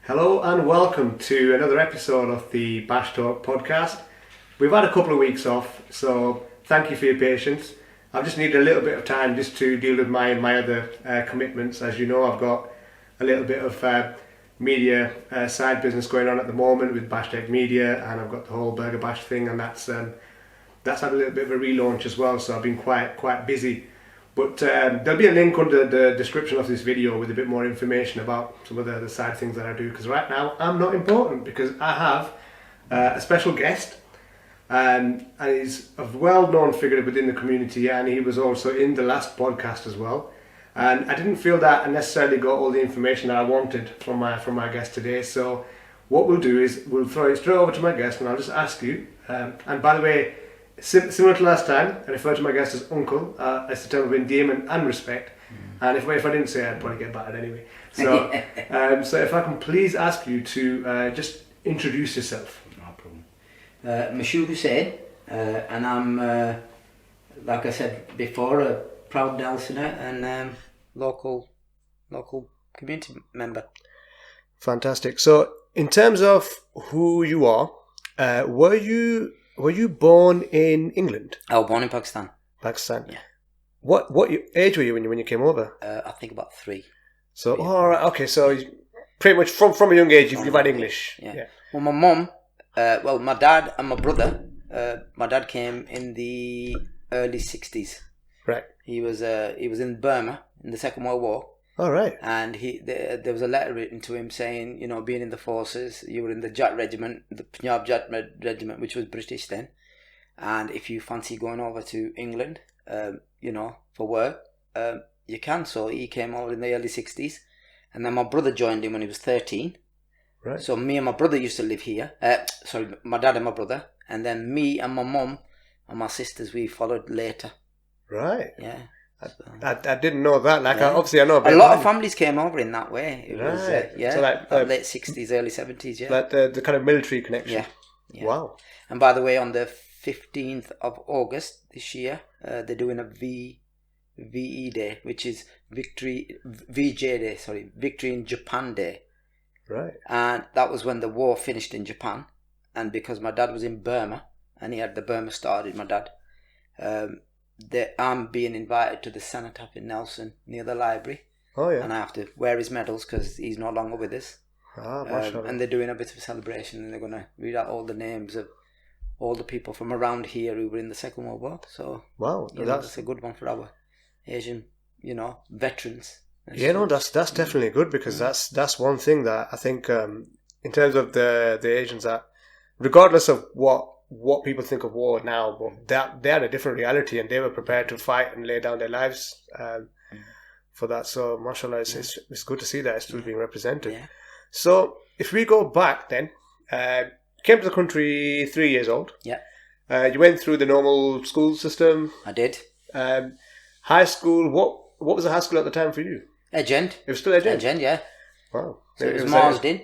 Hello and welcome to another episode of the BashTalk podcast. We've had a couple of weeks off, so thank you for your patience. I've just needed a little bit of time just to deal with my other commitments. As you know, I've got a little bit of media side business going on at the moment with BashTalk Media, and I've got the whole Burger Bash thing, and that's had a little bit of a relaunch as well, so I've been quite busy. But there'll be a link under the description of this video with a bit more information about some of the side things that I do, because right now I'm not important because I have a special guest, and he's a well-known figure within the community, and he was also in the last podcast as well. And I didn't feel that I necessarily got all the information that I wanted from my guest today. So what we'll do is we'll throw it straight over to my guest, and I'll just ask you. And by the way, similar to last time, I refer to my guest as Uncle. It's a term of endearment and respect. And if I didn't say it, I'd probably get battered anyway. So, so if I can please ask you to just introduce yourself. No problem. Mashooq Hussain, and I'm, like I said before, a proud Nelsoner and local community member. Fantastic. So, in terms of who you are, were you born in England? I was born in Pakistan. Pakistan. Yeah. What age were you when you came over? I think about 3. So, all right, okay. So, pretty much from a young age, you've had English. Yeah. Well, my mum, my dad and my brother. My dad came in the early 60s. Right. He was in Burma in the Second World War. All right. And there was a letter written to him saying, you know, being in the forces, you were in the Jat Regiment, the Punjab Jat Regiment, which was British then. And if you fancy going over to England, you know, for work, you can. So he came over in the early 60s. And then my brother joined him when he was 13. Right. So me and my brother used to live here. Sorry, my dad and my brother. And then me and my mum and my sisters, we followed later. Right. Yeah. I didn't know that. Like, Yeah. Obviously I know a lot of families came over in that way. It was, Right. yeah, So like, late 60s, early 70s, yeah. Like the kind of military connection. Yeah. Wow. And by the way, on the 15th of August this year, they're doing a VE Day, which is Victory in Japan Day. Right. And that was when the war finished in Japan. And because my dad was in Burma, and he had the Burma started, my dad, I'm being invited to the cenotaph in Nelson near the library. Oh, yeah. And I have to wear his medals because he's no longer with us. And they're doing a bit of a celebration, and they're going to read out all the names of all the people from around here who were in the Second World War. So, wow, that's a good one for our Asian, veterans. Yeah, no, that's definitely good, because that's one thing that I think in terms of the Asians, that regardless of what people think of war now, but they had a different reality, and they were prepared to fight and lay down their lives for that. So, mashallah, it's good to see that it's still being represented. Yeah. So, if we go back then, came to the country 3 years old. Yeah. You went through the normal school system. I did. High school, what was the high school at the time for you? Edge End. It was still Edge End? Edge End, yeah. Wow. So it was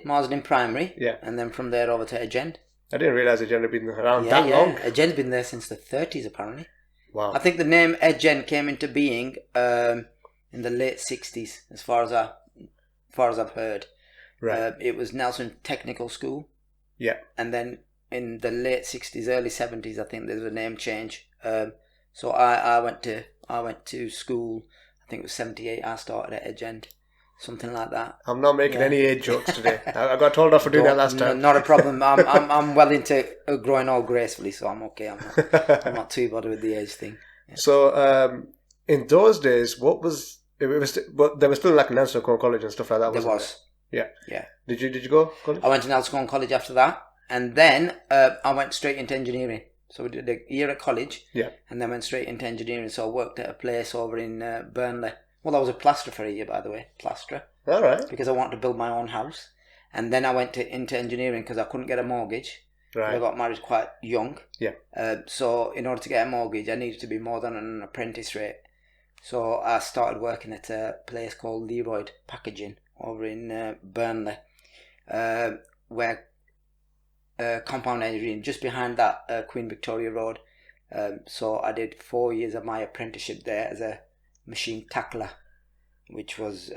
Marsden Primary. Yeah. And then from there over to Edge End. I didn't realise Edge End had been around that long. Edge End's been there since the 30s, apparently. Wow. I think the name Edge End came into being in the late 60s, as far as I've heard. Right. It was Nelson Technical School. Yeah. And then in the late 60s, early 70s, I think there was a name change. So I went to school, I think it was 78, I started at Edge End. Something like that. I'm not making any age jokes today. I got told off for doing that last time. Not a problem. I'm well into growing old gracefully, so I'm okay. I'm not too bothered with the age thing. Yeah. So in those days, but there was still like Nelson College and stuff like that. There was. Yeah. Yeah. Did you go college? I went to Nelson College after that, and then I went straight into engineering. So we did a year at college. Yeah. And then went straight into engineering. So I worked at a place over in Burnley. Well, I was a plasterer for a year, by the way, plasterer. All right. Because I wanted to build my own house. And then I went into engineering because I couldn't get a mortgage. Right. I got married quite young. Yeah. So in order to get a mortgage, I needed to be more than an apprentice rate. So I started working at a place called Leroyd Packaging over in Burnley, where compound engineering, just behind that Queen Victoria Road. So I did 4 years of my apprenticeship there as a machine tackler, which was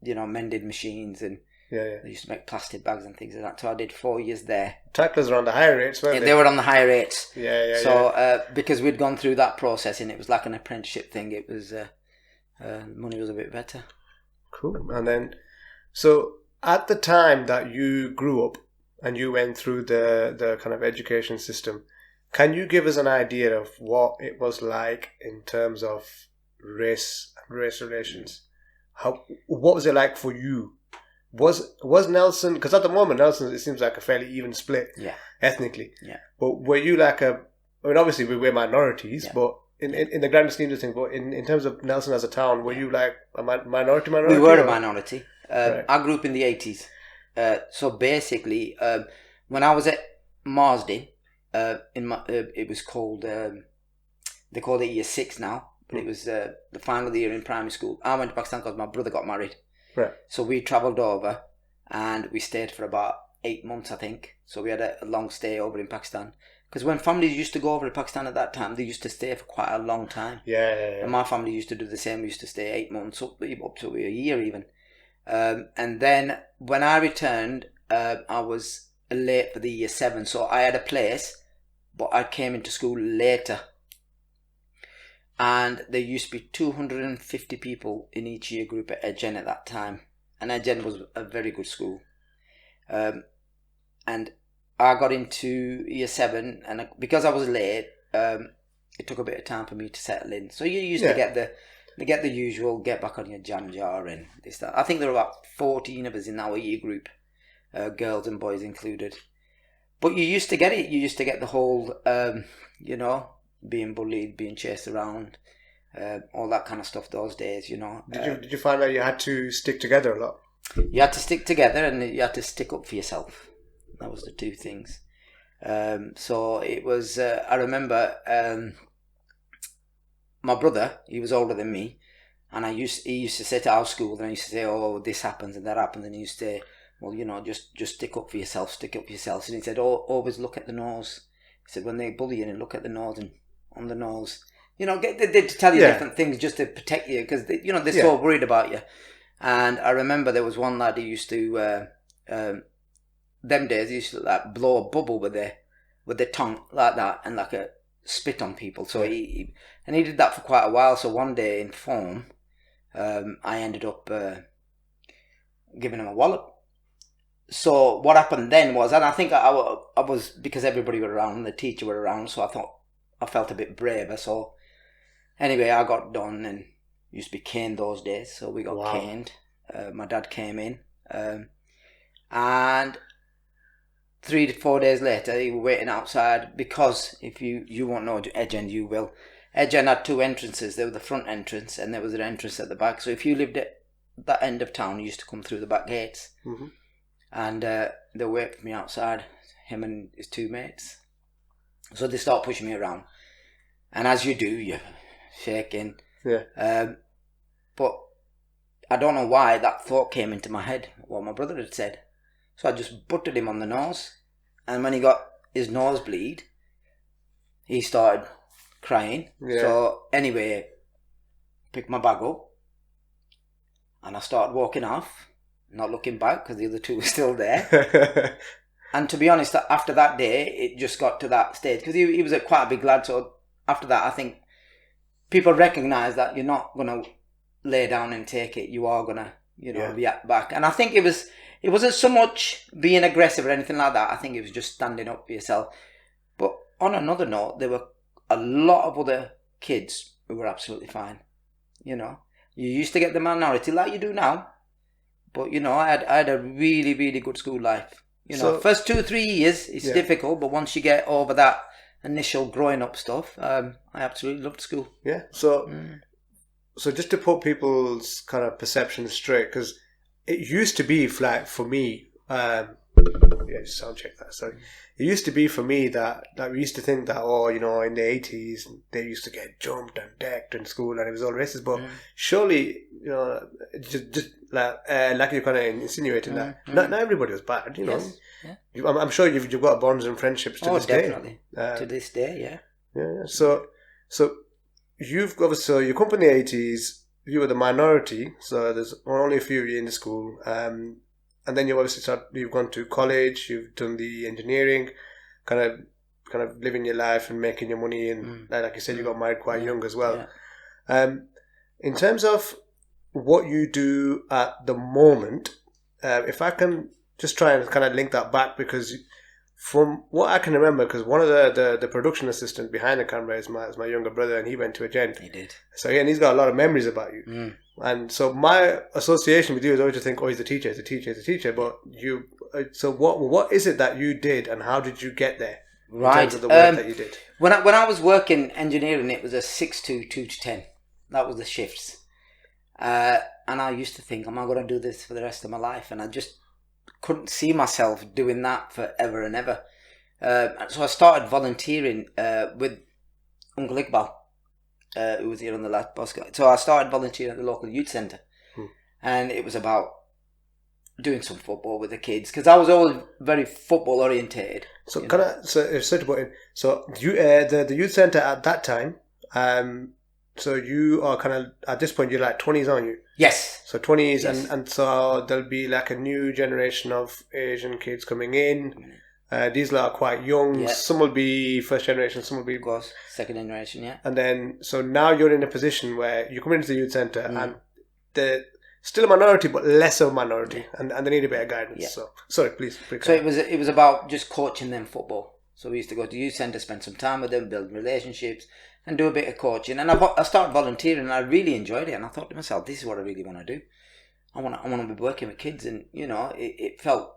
mended machines and Yeah. They used to make plastic bags and things like that. So I did 4 years there. Tacklers were on the higher rates, weren't they? They were on the higher rates. Yeah. So because we'd gone through that process and it was like an apprenticeship thing, it was money was a bit better. Cool. And then, so at the time that you grew up and you went through the kind of education system, can you give us an idea of what it was like in terms of race relations? What was it like for you? Was Nelson, because at the moment Nelson, it seems like a fairly even split ethnically. Yeah. But were you like obviously we're minorities, but in the grand scheme of things, but in terms of Nelson as a town, were you like a minority? We were a minority. Right. I grew up in the 80s. So basically, when I was at Marsden, it was called, they call it year 6 now, but it was the final year in primary school. I went to Pakistan because my brother got married. Right. So we travelled over and we stayed for about 8 months, I think. So we had a long stay over in Pakistan. Because when families used to go over to Pakistan at that time, they used to stay for quite a long time. Yeah. And my family used to do the same. We used to stay 8 months, up to a year even. And then when I returned, I was late for the year 7. So I had a place, but I came into school later. And there used to be 250 people in each year group at Edgen at that time. And Edgen was a very good school. And I got into year 7, and because I was late, it took a bit of time for me to settle in. So you used to get the usual, get back on your jam jar and this, that. I think there were about 14 of us in our year group, girls and boys included. But you used to get it. You used to get the whole, being bullied, being chased around, all that kind of stuff those days, Did you find that you had to stick together a lot? You had to stick together and you had to stick up for yourself. That was the two things. So it was, I remember my brother, he was older than me, and he used to say to our school, and I used to say, oh, this happens and that happens, and he used to say, well, just stick up for yourself, stick up for yourself. And he said, oh, always look at the nose. He said, when they bully you, look at the nose and on the nose. They tell you different things just to protect you, because they're so worried about you. And I remember there was one lad who used to, them days, he used to like blow a bubble with their tongue like that and like a spit on people. So he did that for quite a while. So one day in form, I ended up giving him a wallop. So what happened then was, and I think I was, because everybody were around, the teacher were around, so I felt a bit braver. So anyway, I got done and used to be caned those days. So we got caned. My dad came in, and 3 to 4 days later, they were waiting outside, because if you won't know Edgen, you will. Edgen had 2 entrances. There was the front entrance and there was an entrance at the back. So if you lived at that end of town, you used to come through the back gates. Mm-hmm. And they waited for me outside, him and his 2 mates. So they start pushing me around. And as you do, you're shaking. Yeah. But I don't know why that thought came into my head, what my brother had said. So I just butted him on the nose. And when he got his nosebleed, he started crying. Yeah. So anyway, picked my bag up and I started walking off, not looking back because the other 2 were still there. And to be honest, after that day, it just got to that stage, because he was quite a big lad. So after that, I think people recognise that you're not going to lay down and take it. You are going to, react back. And I think it wasn't so much being aggressive or anything like that. I think it was just standing up for yourself. But on another note, there were a lot of other kids who were absolutely fine. You used to get the minority like you do now. But, I had a really, really good school life. First 2 or 3 years, it's difficult. But once you get over that initial growing up stuff, I absolutely loved school. Yeah. So just to put people's kind of perceptions straight, because it used to be like for me, sound check that. Sorry, it used to be for me that we used to think that in the 80s they used to get jumped and decked in school and it was all racist. But surely just like you're kind of insinuating that not everybody was bad. Yes. Yeah. I'm sure you've got bonds and friendships to this definitely. day. To this day, yeah. Yeah. So you've got, so you come from the 80s, you were the minority, so there's only a few of you in the school, and and then you've gone to college, you've done the engineering, kind of living your life and making your money, and like you said, you got married quite young as well. In terms of what you do at the moment, if I can just try and kind of link that back, because from what I can remember, because one of the production assistant behind the camera is my younger brother, and he went to a gent. He did. So yeah, and he's got a lot of memories about you. And so my association with you is always to think, oh, he's a teacher, he's a teacher, he's a teacher. But you, so what is it that you did, and how did you get there? Right. In terms of the work that you did. When I was working engineering, it was a 6 to 2 to 10. That was the shifts. And I used to think, am I going to do this for the rest of my life? And I just couldn't see myself doing that forever and ever. So I started volunteering with Uncle Iqbal, who was here on the last podcast. So I started volunteering at the local youth centre. And it was about doing some football with the kids, because I was always very football orientated. So you the youth centre at that time, so you are kind of, at this point, you're like 20s, aren't you? Yes. So 20s, Yes. and so there'll be like a new generation of Asian kids coming in. These lot are quite young. Yeah. Some will be first generation, some will be... Of course, second generation, yeah. And then, so now you're in a position where you come into the youth centre and they're still a minority, but less of a minority, and they need a bit of guidance. Yeah. So, sorry, please. So it was about just coaching them football. So we used to go to youth centre, spend some time with them, build relationships, and do a bit of coaching. And I started volunteering, and I really enjoyed it. And I thought to myself, this is what I really want to do. I want to be working with kids, and it felt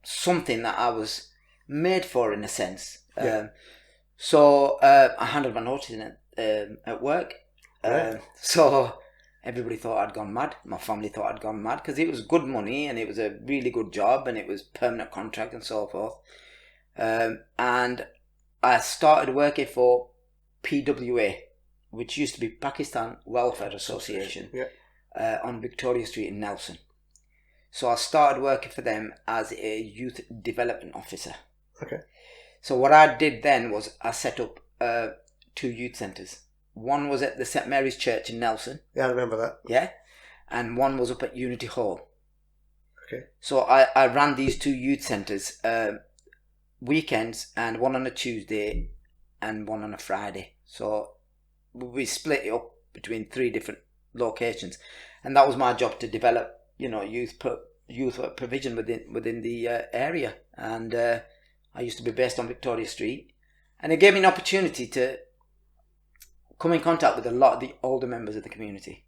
something that I was made for, in a sense. Yeah. So I handed my notice in at work. Right. So everybody thought I'd gone mad. My family thought I'd gone mad, because it was good money and it was a really good job and it was permanent contract and so forth. And I started working for PWA, which used to be Pakistan Welfare Association, on Victoria Street in Nelson. So I started working for them as a youth development officer. Okay. So what I did then was I set up 2 youth centres. One was at the St Mary's Church in Nelson. Yeah, I remember that. Yeah. And one was up at Unity Hall. Okay. So I ran these 2 youth centres weekends, and one on a Tuesday and one on a Friday. So we split it up between 3 different locations, and that was my job, to develop youth provision within the area. And I used to be based on Victoria Street, and it gave me an opportunity to come in contact with a lot of the older members of the community.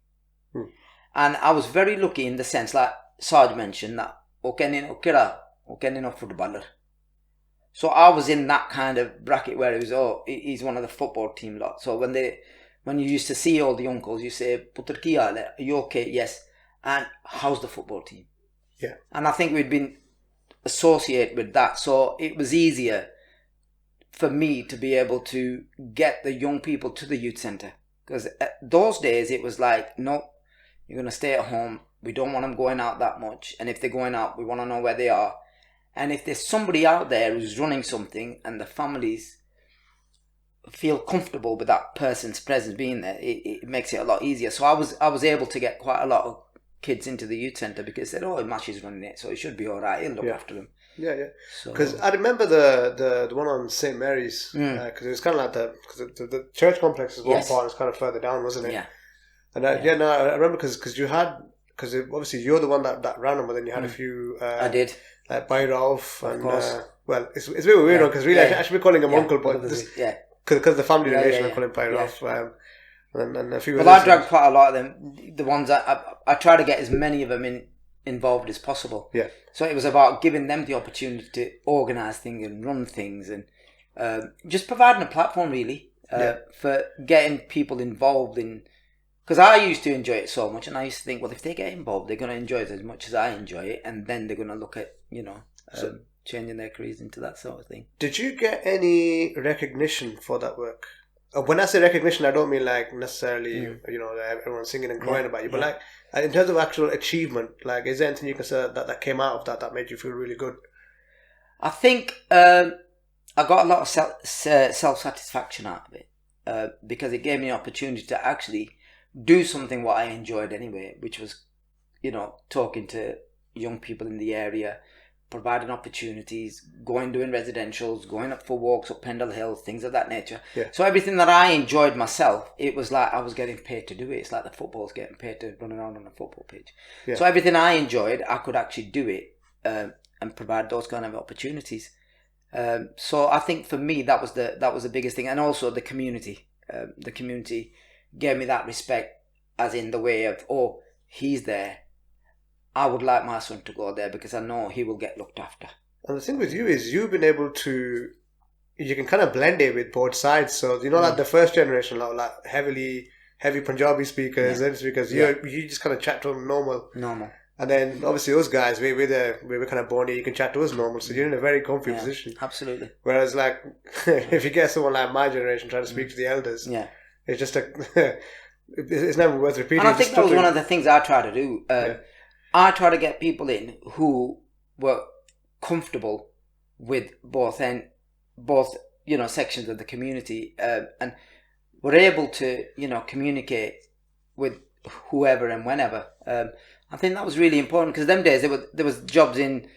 And I was very lucky in the sense, like Sarge mentioned, that footballer. So I was in that kind of bracket where it was, he's one of the football team lot. So when you used to see all the uncles, you say, Putter ki haal hai? Are you okay? Yes. And how's the football team? Yeah. And I think we'd been associated with that. So it was easier for me to be able to get the young people to the youth centre. Because those days it was like, no, you're going to stay at home. We don't want them going out that much. And if they're going out, we want to know where they are. And if there's somebody out there who's running something and the families feel comfortable with that person's presence being there, it makes it a lot easier. So I was able to get quite a lot of kids into the youth centre, because they said, Mash is running it, so it should be all right. He'll look after them. Yeah. Because I remember the one on St Mary's, because it was kind of like the church complex is one part, is kind of further down, wasn't it? Yeah. And I remember because obviously you're the one that ran them, but then you had a few. I did. Like Bayrolf and course. It's a bit weird because really I should be calling him uncle, but because the family relation I call him Bayrolf. And a few. Well, I dragged quite a lot of them. The ones I try to get as many of them involved as possible. Yeah. So it was about giving them the opportunity to organise things and run things, and just providing a platform really for getting people involved in. Because I used to enjoy it so much, and I used to think, well, if they get involved, they're going to enjoy it as much as I enjoy it, and then they're going to look at changing their careers into that sort of thing. Did you get any recognition for that work? When I say recognition, I don't mean like necessarily, everyone singing and crying about you, but like in terms of actual achievement, like is there anything you can say that came out of that made you feel really good? I think I got a lot of self-satisfaction out of it because it gave me an opportunity to actually do something what I enjoyed anyway, which was, talking to, young people in the area, providing opportunities, doing residentials, going up for walks up Pendle Hill, things of that nature. Yeah. So everything that I enjoyed myself, it was like I was getting paid to do it. It's like the football's getting paid to run around on a football pitch. Yeah. So everything I enjoyed, I could actually do it and provide those kind of opportunities. So I think for me that was the biggest thing, and also the community. The community gave me that respect, as in the way of, oh, he's there, I would like my son to go there because I know he will get looked after. And the thing with you is you've been able to, you can kind of blend it with both sides. So like the first generation, like heavy Punjabi speakers, and speakers, you just kind of chat to them normal. And then obviously us guys, we were kind of born here, you can chat to us normal, so you're in a very comfy position. Absolutely. Whereas like, if you get someone like my generation trying to speak to the elders, it's just it's never worth repeating. And I think that was one of the things I try to do. I try to get people in who were comfortable with both sections of the community, and were able to communicate with whoever and whenever. I think that was really important, because them days there was jobs in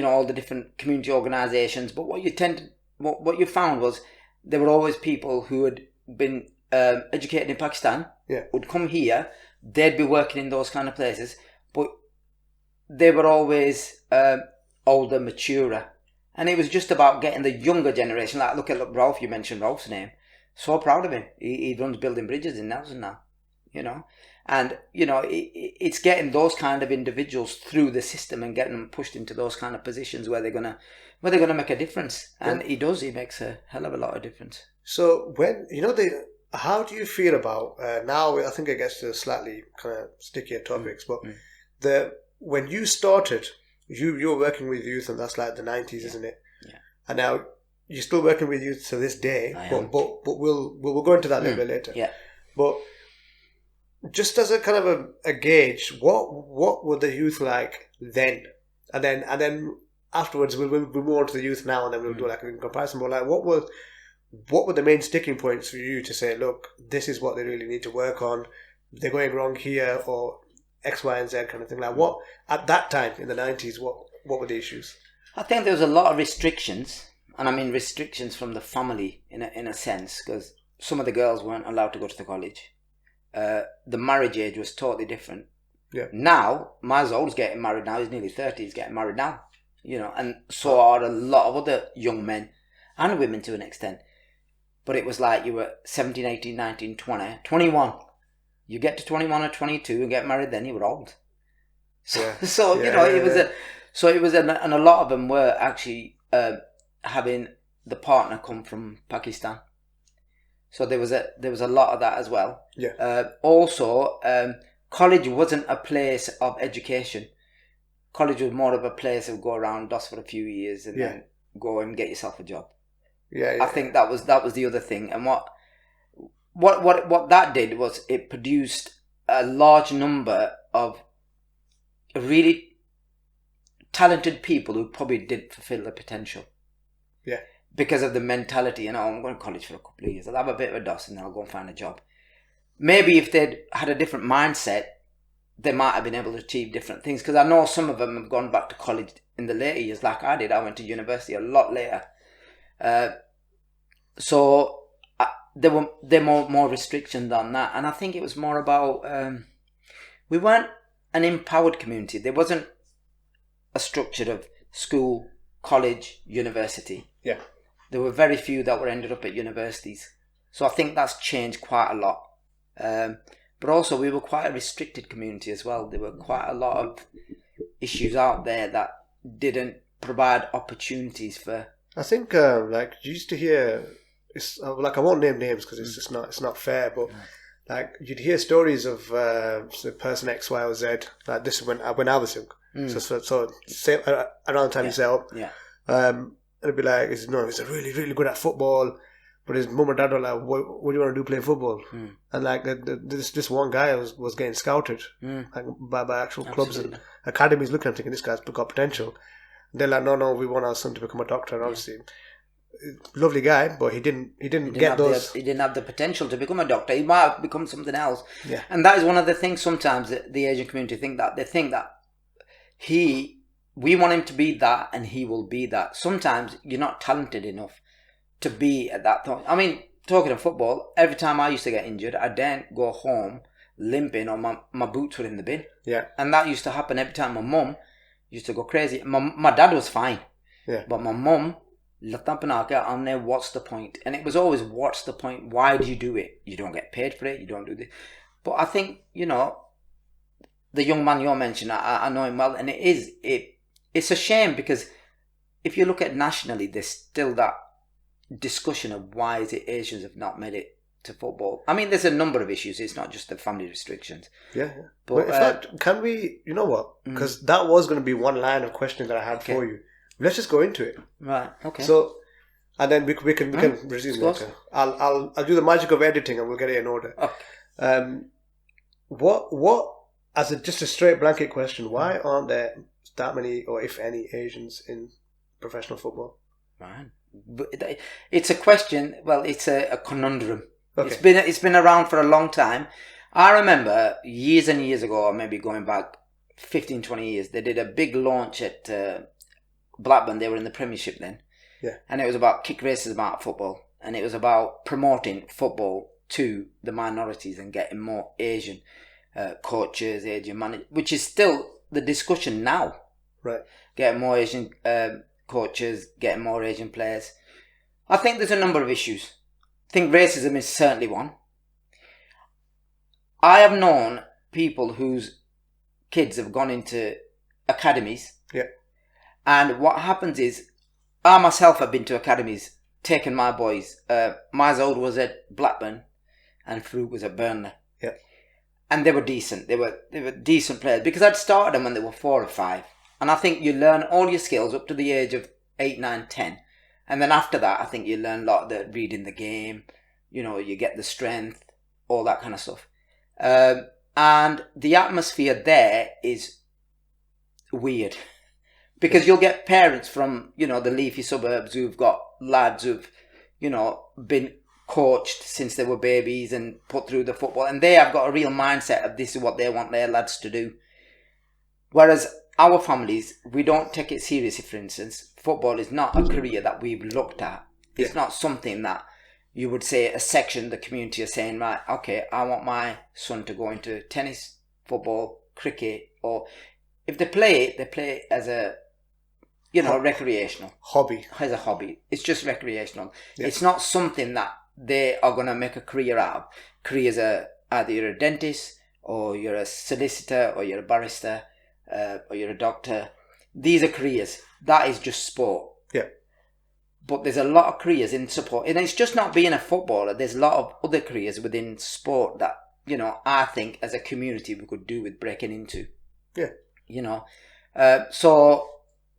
all the different community organisations, but what you found was there were always people who had been educated in Pakistan, would come here, they'd be working in those kind of places, but they were always older, maturer, and it was just about getting the younger generation. Like, look at Ralph, you mentioned Ralph's name, so proud of him. He runs building bridges in Nelson now, and it's getting those kind of individuals through the system and getting them pushed into those kind of positions where they're gonna make a difference. And he makes a hell of a lot of difference. So when how do you feel about now? I think it gets to slightly kind of stickier topics, but when you started, you were working with youth, and that's like the 90s, isn't it? Yeah. And now you're still working with youth to this day, but we'll go into that a little bit later. Yeah. But just as a kind of a gauge, what were the youth like then, and then afterwards we'll move on to the youth now, and then we'll do like a comparison. But like, what were the main sticking points for you to say, look, this is what they really need to work on, they're going wrong here, or X, Y, and Z kind of thing? Like, what at that time in the 90s, what were the issues? I think there was a lot of restrictions, and I mean restrictions from the family in a sense, because some of the girls weren't allowed to go to the college. The marriage age was totally different. Yeah. Now, my Zol's getting married now. He's nearly 30. He's getting married now. And so are a lot of other young men and women to an extent. But it was like you were 17, 18, 19, 20, 21. You get to 21 or 22 and get married, then you were old. So, it was and a lot of them were actually having the partner come from Pakistan. So there was a lot of that as well. Yeah. Also, college wasn't a place of education. College was more of a place of go around, DOS for a few years, and then go and get yourself a job. Yeah. I think that was the other thing, and what that did was it produced a large number of really talented people who probably didn't fulfill their potential. Yeah. Because of the mentality, I'm going to college for a couple of years, I'll have a bit of a DOS and then I'll go and find a job. Maybe if they'd had a different mindset, they might have been able to achieve different things. Because I know some of them have gone back to college in the later years, like I did. I went to university a lot later. So there were more restrictions on that. And I think it was more about, we weren't an empowered community. There wasn't a structure of school, college, university. Yeah. There were very few that were ended up at universities. So I think that's changed quite a lot. But also we were quite a restricted community as well. There were quite a lot of issues out there that didn't provide opportunities for... I think like you used to hear, it's like I won't name names because it's not fair, but like you'd hear stories of the person X, Y, or Z. Like this is when I was young. So same, around the time you set up. Yeah. It'd be like, he's really, really good at football, but his mum and dad were like, what do you want to do, play football? And like this one guy was getting scouted like by actual clubs and academies, looking at him thinking, this guy's got potential. And they're like, no, we want our son to become a doctor. And obviously, lovely guy, but he didn't get those. He didn't have the potential to become a doctor. He might have become something else. Yeah. And that is one of the things sometimes that the Asian community think that. They think that we want him to be that, and he will be that. Sometimes you're not talented enough to be at that point. I mean, talking of football, every time I used to get injured, I'd then go home limping, or my boots were in the bin. Yeah. And that used to happen every time. My mum used to go crazy. My dad was fine. Yeah. But my mum, what's the point? And it was always, what's the point? Why do you do it? You don't get paid for it. You don't do this. But I think, the young man you're mentioning, I know him well, and it's a shame, because if you look at nationally, there's still that discussion of why is it Asians have not made it to football. I mean, there's a number of issues. It's not just the family restrictions. Yeah. But in fact, can we, you know what? Because that was going to be one line of questioning that I had for you. Let's just go into it. Right. Okay. So, and then we can resume later. I'll do the magic of editing, and we'll get it in order. Okay. What as just a straight blanket question, why aren't there that many, or if any, Asians in professional football? Right. It's a question. Well, it's a conundrum. Okay. It's been around for a long time. I remember years and years ago, or maybe going back 15, 20 years, they did a big launch at Blackburn. They were in the Premiership then. Yeah. And it was about kick racism out of football. And it was about promoting football to the minorities and getting more Asian coaches, Asian managers, which is still the discussion now. Right. Getting more Asian coaches, getting more Asian players. I think there's a number of issues. I think racism is certainly one. I have known people whose kids have gone into academies. Yeah. And what happens is, I myself have been to academies, taken my boys. Mazoud was at Blackburn and Farouk was at Burnley. Yeah. And they were decent. They were decent players, because I'd started them when they were 4 or 5. And I think you learn all your skills up to the age of 8, 9, 10. And then after that, I think you learn a lot of the reading the game. You get the strength, all that kind of stuff. And the atmosphere there is weird. Because you'll get parents from, the leafy suburbs who've got lads who've, been coached since they were babies and put through the football. And they have got a real mindset of this is what they want their lads to do. Whereas our families, we don't take it seriously. For instance, football is not a career that we've looked at. It's not something that you would say a section of the community are saying, right, okay, I want my son to go into tennis, football, cricket, or if they play it, they play it as a, recreational. Hobby. As a hobby. It's just recreational. Yeah. It's not something that they are going to make a career out of. Careers are either you're a dentist, or you're a solicitor, or you're a barrister, or you're a doctor. These are careers. That is just sport. Yeah. But there's a lot of careers in support. And it's just not being a footballer. There's a lot of other careers within sport that, I think as a community we could do with breaking into. Yeah. So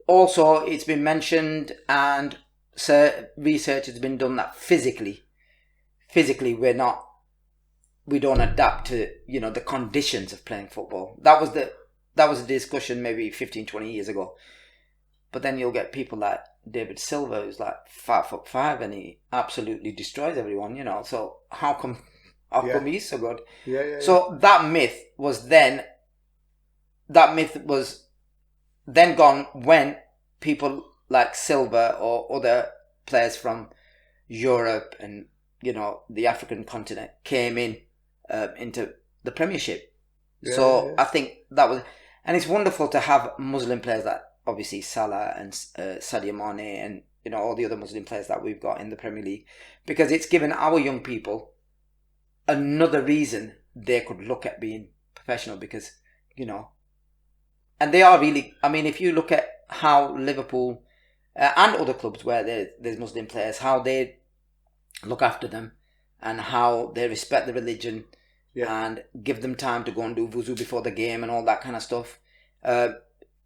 also it's been mentioned, and research has been done that physically we don't adapt to, the conditions of playing football. That was a discussion maybe 15, 20 years ago. But then you'll get people like David Silva, who's like 5'5", and he absolutely destroys everyone, So how come he's so good? Yeah. So that myth was then gone when people like Silva or other players from Europe and, the African continent came into the Premiership. I think that was, and it's wonderful to have Muslim players like obviously Salah and Sadio Mane and all the other Muslim players that we've got in the Premier League, because it's given our young people another reason they could look at being professional, because and they are really, I mean, if you look at how Liverpool and other clubs where there's Muslim players, how they look after them and how they respect the religion and give them time to go and do wuzu before the game and all that kind of stuff.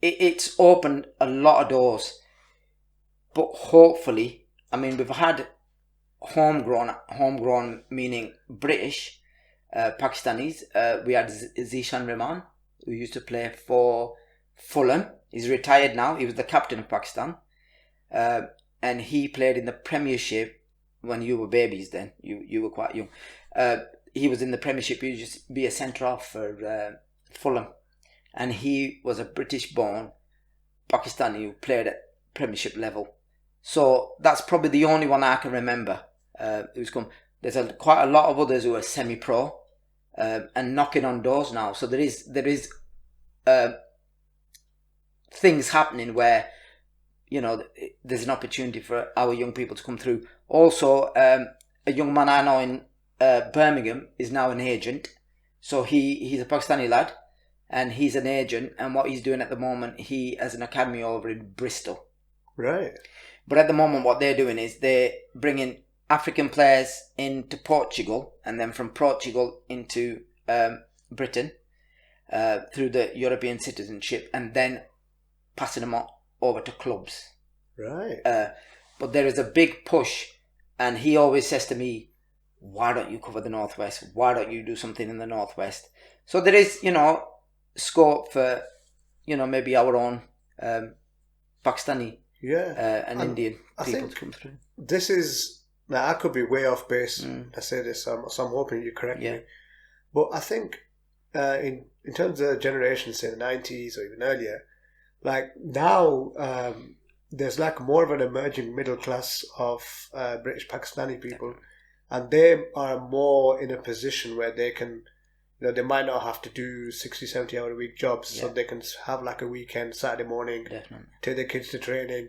It's opened a lot of doors. But hopefully, I mean, we've had homegrown meaning British, Pakistanis. We had Zishan Rahman, who used to play for Fulham. He's retired now. He was the captain of Pakistan. And he played in the Premiership when you were babies then. You were quite young. He was in the Premiership. He used to be a centre-half for Fulham. and he was a British-born Pakistani who played at Premiership level. So that's probably the only one I can remember who's come. There's quite a lot of others who are semi-pro and knocking on doors now. So there is things happening where, you know, there's an opportunity for our young people to come through. Also, a young man I know in Birmingham is now an agent. So he's a Pakistani lad, and he's an agent. And what he's doing at the moment, he has an academy over in Bristol. Right. But at the moment, what they're doing is they're bringing African players into Portugal, and then from Portugal into Britain through the European citizenship, and then passing them over to clubs. Right. But there is a big push, and he always says to me, why don't you cover the Northwest? Why don't you do something in the Northwest? So there is, you know, scope for, you know, maybe our own Pakistani and Indian people to come through. This is, now I could be way off base. I say this, so I'm hoping you correct me. But I think in terms of generations, say the 90s or even earlier, like now there's like more of an emerging middle class of British Pakistani people, and they are more in a position where they can, you know, they might not have to do 60, 70 hour a week jobs, so they can have like a weekend, Saturday morning, take their kids to training,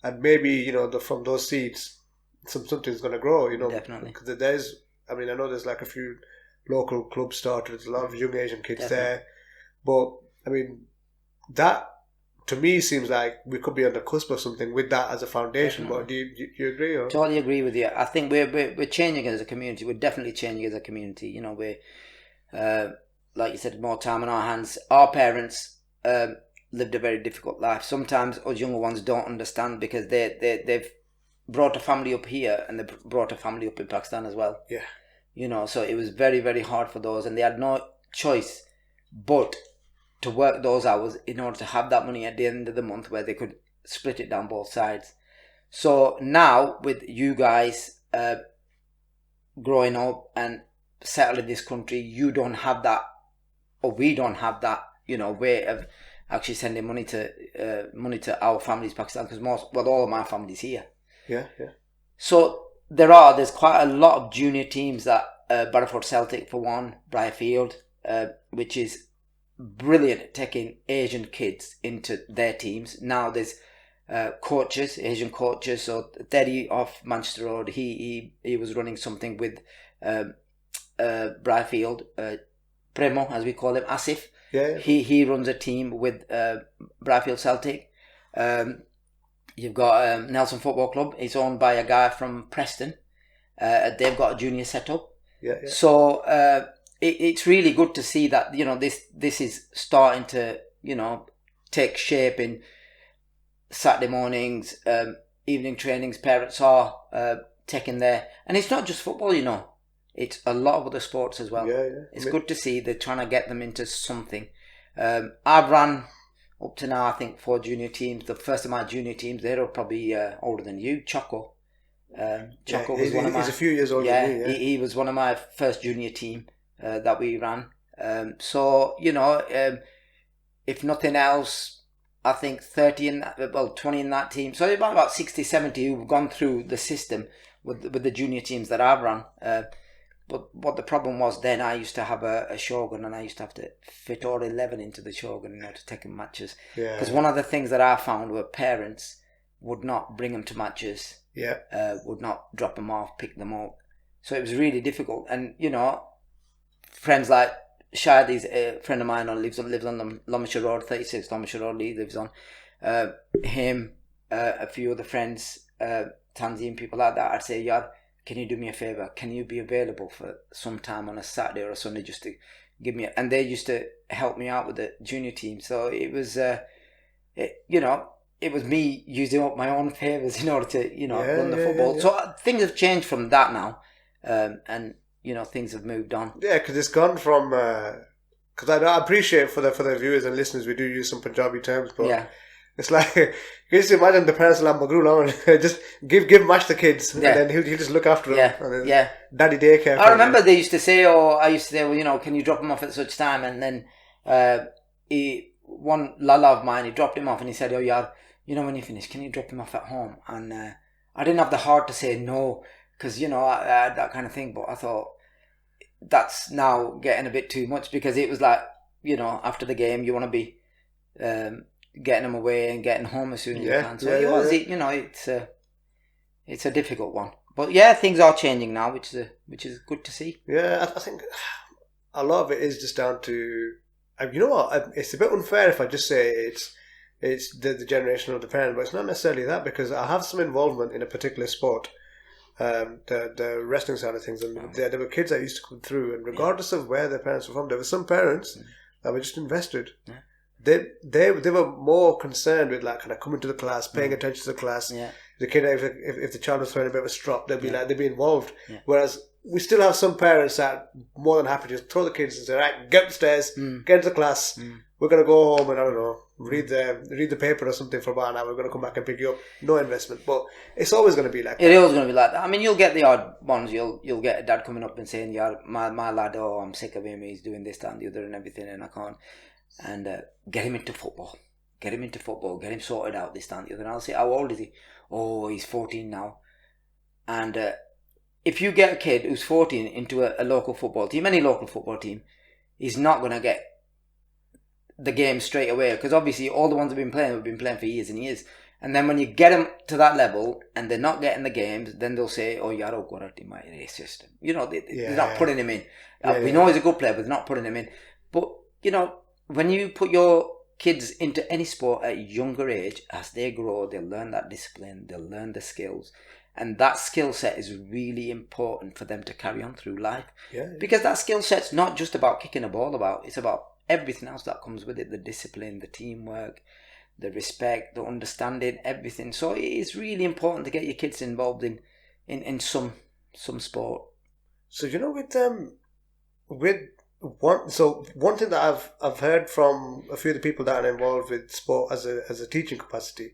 and maybe, you know, from those seeds, something's going to grow, you know. Definitely. Because there's, I mean, I know there's like a few local clubs started, a lot of young Asian kids there, but I mean, that to me seems like we could be on the cusp of something with that as a foundation. Definitely. But do you agree? Or? Totally agree with you. I think we're changing as a community. We're definitely changing as a community. You know, we're like you said, more time on our hands. Our parents lived a very difficult life. Sometimes us younger ones don't understand because they've brought a family up here and they've brought a family up in Pakistan as well. Yeah. You know, so it was very, very hard for those, and they had no choice but to work those hours in order to have that money at the end of the month where they could split it down both sides. So now with you guys growing up and settled in this country, you don't have that, or we don't have that, you know, way of actually sending money to our families in Pakistan, because all of my family's here. Yeah. So there's quite a lot of junior teams that Barrowford Celtic for one, Briarfield, which is brilliant at taking Asian kids into their teams. Now there's Asian coaches. So Teddy off Manchester Road, he was running something with Briarfield, Premo as we call him, Asif. Yeah. He runs a team with Briarfield Celtic. You've got Nelson Football Club. It's owned by a guy from Preston. They've got a junior setup. Yeah. So it's really good to see that, you know, this is starting to, you know, take shape in Saturday mornings, evening trainings. Parents are taking their, and it's not just football, you know, it's a lot of other sports as well. Yeah. It's good to see they're trying to get them into something. I've run up to now, I think, 4 junior teams. The first of my junior teams, they're probably older than you. Choco was one of my. He's a few years older than me. He was one of my first junior team that we ran. So you know, if nothing else, I think 20 in that team. So about 60, 70 who've gone through the system with the junior teams that I've run. But what the problem was then, I used to have a Shogun, and I used to have to fit all 11 into the Shogun in order to take them matches. Because one of the things that I found were parents would not bring them to matches. Would not drop them off, pick them up. So it was really difficult. And, you know, friends like Shadi's a friend of mine lives on the Lombardshire Road, 36 Lombardshire Road, he lives on. Him, a few other friends, Tanzanian people like that, I'd say, Yar, can you do me a favour? Can you be available for some time on a Saturday or a Sunday just to give me and they used to help me out with the junior team. So it was, you know, it was me using up my own favours in order to, you know, run the football. Yeah. So things have changed from that now. And, you know, things have moved on. Yeah, because it's gone from... Because I appreciate for the viewers and listeners, we do use some Punjabi terms, but it's like... You just imagine the parents like Magru just give Mash the kids, and then he'll just look after them. Daddy daycare. I remember they used to say, I used to say, well, you know, can you drop them off at such time? And then one lala of mine, he dropped him off and he said, "Oh, yeah, you know, when you finish, can you drop him off at home?" And I didn't have the heart to say no, because, you know, I had that kind of thing, but I thought that's now getting a bit too much, because it was like, you know, after the game, you want to be getting him away and getting home as soon as you can. So you know, it's a difficult one. But yeah, things are changing now, which is good to see. Yeah, I think a lot of it is just down to, you know what, it's a bit unfair if I just say it's the generation of the parent, but it's not necessarily that, because I have some involvement in a particular sport, the wrestling side of things, and there were kids that used to come through, and regardless of where their parents were from, there were some parents that were just invested. Yeah. They were more concerned with like kind of coming to the class, paying attention to the class. Yeah. The kid, if the child was throwing a bit of a strop, they'd be involved. Yeah. Whereas we still have some parents that are more than happy to just throw the kids and say, right, get upstairs, get into the class. We're gonna go home and, I don't know, read the paper or something for about an hour. We're gonna come back and pick you up. No investment, but it's always gonna be like that. It is always gonna be like that. I mean, you'll get the odd ones. You'll get a dad coming up and saying, "Yeah, my lad, oh, I'm sick of him. He's doing this, that, and the other, and everything, and I can't." And get him into football. Get him into football. Get him sorted out, this, that, and the other. And I'll say, "How old is he?" "Oh, he's 14 now." And if you get a kid who's 14 into a local football team, any local football team, he's not going to get the game straight away, because obviously all the ones have been playing for years and years. And then when you get them to that level and they're not getting the games, then they'll say, "Oh, you're go right in my system." You know, they're not putting him in. We know he's a good player, but they're not putting him in. But, you know, when you put your kids into any sport at a younger age, as they grow, they'll learn that discipline, they'll learn the skills. And that skill set is really important for them to carry on through life. Yeah. Because that skill set's not just about kicking a ball about, it's about everything else that comes with it, the discipline, the teamwork, the respect, the understanding, everything. So it is really important to get your kids involved in some sport. So, you know, one thing that I've heard from a few of the people that are involved with sport as a teaching capacity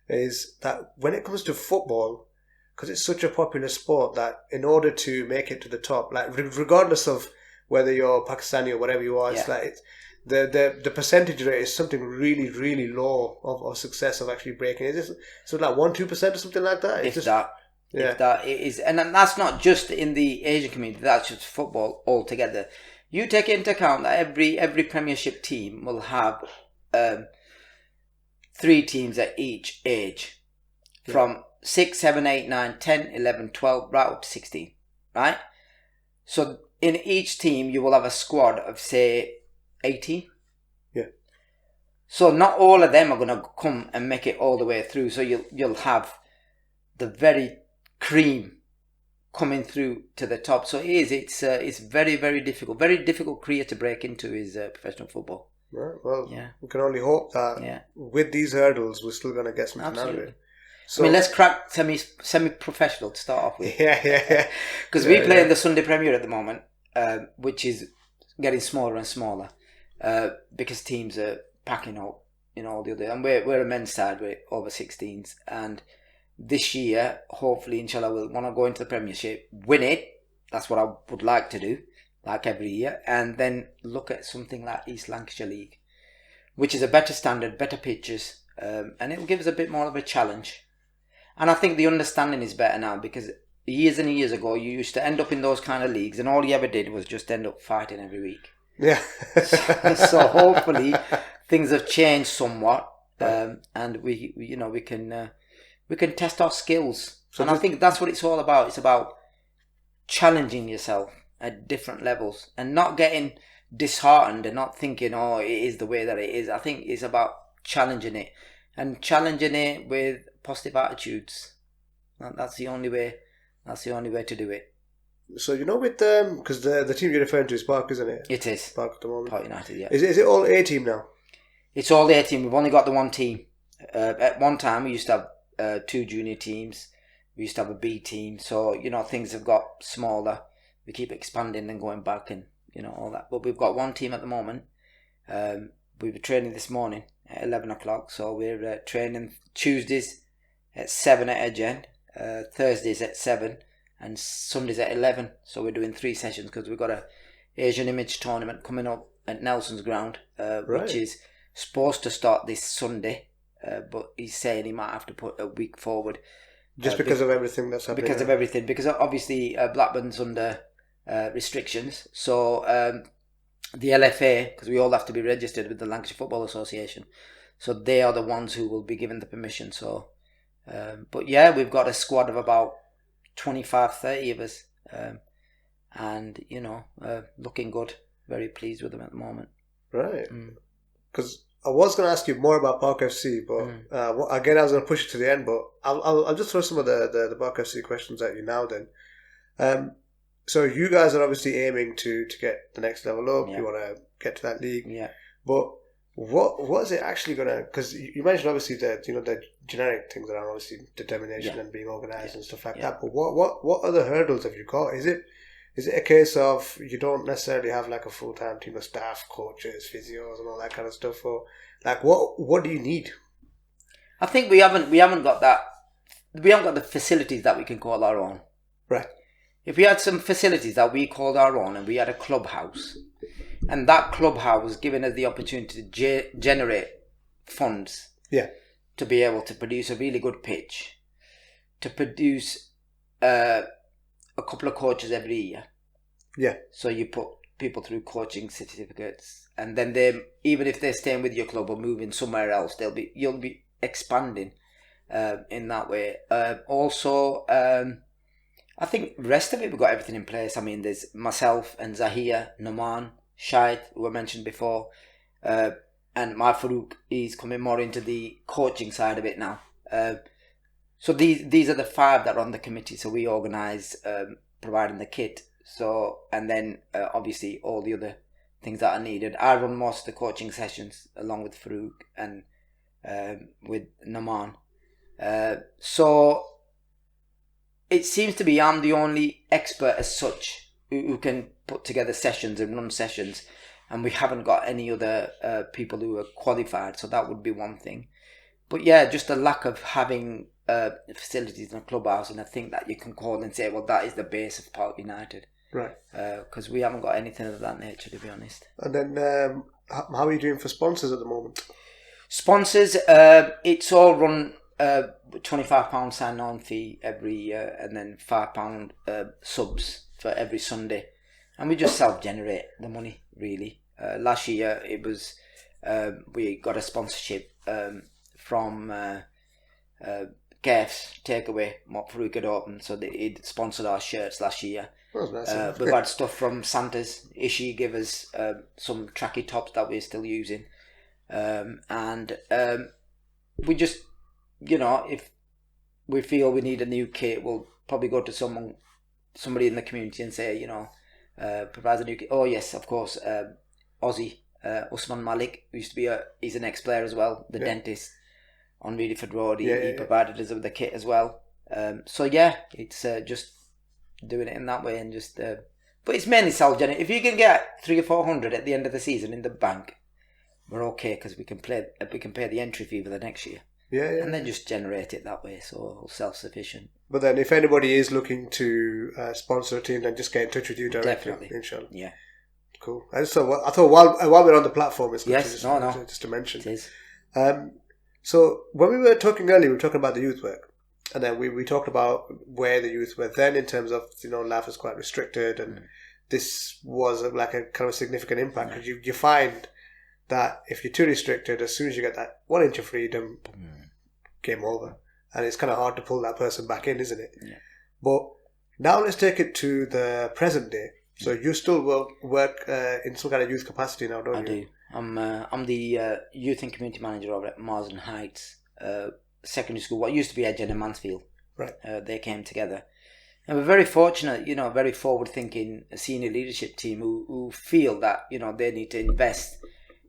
is that when it comes to football, because it's such a popular sport, that in order to make it to the top, like regardless of whether you're Pakistani or whatever you are, it's like the percentage rate is something really, really low of success of actually breaking. Is it so like 1-2% or something like that? If that it is, and that's not just in the Asian community. That's just football altogether. You take into account that every Premiership team will have 3 teams at each age, from 6, 7, 8, 9, 10, 11, 12, right up to 16, right? So in each team you will have a squad of, say, 18. Yeah. So not all of them are going to come and make it all the way through. So you'll have the very cream coming through to the top. So it's very, very difficult career to break into is professional football. Right. Well, we can only hope that with these hurdles we're still going to get something out of it. So, I mean, let's crack semi-professional to start off with. Yeah. Because we play in the Sunday Premier at the moment, which is getting smaller and smaller, because teams are packing up, you know, all the other. And we're a men's side, we're over 16s, and this year, hopefully, inshallah, we'll want to go into the Premiership, win it. That's what I would like to do, like every year, and then look at something like East Lancashire League, which is a better standard, better pitches, and it'll give us a bit more of a challenge. And I think the understanding is better now, because years and years ago, you used to end up in those kind of leagues, and all you ever did was just end up fighting every week. Yeah. So hopefully things have changed somewhat, and we can test our skills. And I think that's what it's all about. It's about challenging yourself at different levels and not getting disheartened and not thinking, "Oh, it is the way that it is." I think it's about challenging it, and challenging it with positive attitudes. That's the only way. That's the only way to do it. So, you know, with because the team you're referring to is Paak, isn't it? It is Paak at the moment. Paak United, yeah. Is it all A team now? It's all A team. We've only got the one team. At one time, we used to have 2 junior teams. We used to have a B team. So, you know, things have got smaller. We keep expanding and going back and, you know, all that. But we've got one team at the moment. We were training this morning at 11 o'clock. So we're training Tuesdays at 7 at Edge End, Thursdays at 7, and Sundays at 11. So we're doing 3 sessions because we've got a Asian Image tournament coming up at Nelson's ground, Right. which is supposed to start this Sunday, but he's saying he might have to put a week forward. Just because of everything that's happening. Because of everything. Because obviously Blackburn's under restrictions. So the LFA, because we all have to be registered with the Lancashire Football Association, so they are the ones who will be given the permission. So, but yeah, we've got a squad of about 25, 30 of us, and looking good. Very pleased with them at the moment. Right. Because I was going to ask you more about Paak FC, but again, I was going to push it to the end. But I'll just throw some of the Paak FC questions at you now. Then, so you guys are obviously aiming to get the next level up. Yeah. You want to get to that league. Yeah. But what is it actually going to? Because you mentioned obviously the generic things around obviously determination and being organised and stuff like that. But what other hurdles have you got? Is it a case of you don't necessarily have like a full-time team of staff, coaches, physios, and all that kind of stuff? Or like what do you need? I think we haven't got that. We haven't got the facilities that we can call our own. Right. If we had some facilities that we called our own, and we had a clubhouse, and that clubhouse was giving us the opportunity to generate funds, to be able to produce a really good pitch, to produce a couple of coaches every year. Yeah. So you put people through coaching certificates, and then they, even if they're staying with your club or moving somewhere else, you'll be expanding in that way. Also, I think the rest of it, we've got everything in place. I mean, there's myself and Zahia, Noman, Shahid, who were mentioned before, and my Farouk is coming more into the coaching side of it now. So these are the 5 that are on the committee. So we organise providing the kit. So, and then obviously all the other things that are needed. I run most of the coaching sessions along with Farouk and with Noman. So it seems to be I'm the only expert as such who can put together sessions and run sessions, and we haven't got any other people who are qualified. So that would be one thing. But yeah, just a lack of having facilities in a clubhouse, and I think that you can call and say, well, that is the base of Paak United. Right. Because we haven't got anything of that nature, to be honest. And then how are you doing for sponsors at the moment? Sponsors, it's all run £25 sign-on fee every year, and then £5 subs for every Sunday, and we just self-generate the money really. Last year it was we got a sponsorship from KF's takeaway, what Farouk had opened, so they sponsored our shirts last year. That was nice. We've had stuff from Santa's. Ishi gave us some tracky tops that we're still using, and we just, if we feel we need a new kit, we'll probably go to somebody in the community and say, provide a new kit. Oh yes, of course, Aussie Usman Malik used to be he's an ex-player as well, the dentist on Readiford Road. He provided us with the kit as well. So yeah, it's just doing it in that way, and just but it's mainly self-generated. If you can get 300 or 400 at the end of the season in the bank, we're okay, because we can pay the entry fee for the next year. Yeah. And then just generate it that way, so self-sufficient. But then if anybody is looking to sponsor a team, then just get in touch with you directly. Definitely. Inshallah. Yeah. Cool. I thought while we're on the platform, it's good yes, just to mention. It is. So when we were talking earlier, we were talking about the youth work. And then we talked about where the youth were then in terms of, life was quite restricted, and this was like a kind of significant impact, because you find that if you're too restricted, as soon as you get that 1 inch of freedom, game over. And it's kind of hard to pull that person back in, isn't it? Yeah. But now let's take it to the present day. So you still work in some kind of youth capacity now, don't you? I do. I'm the youth and community manager over at Marsden Heights Secondary School, what used to be Edgen and Mansfield. Right. They came together. And we're very fortunate, very forward-thinking senior leadership team who feel that, they need to invest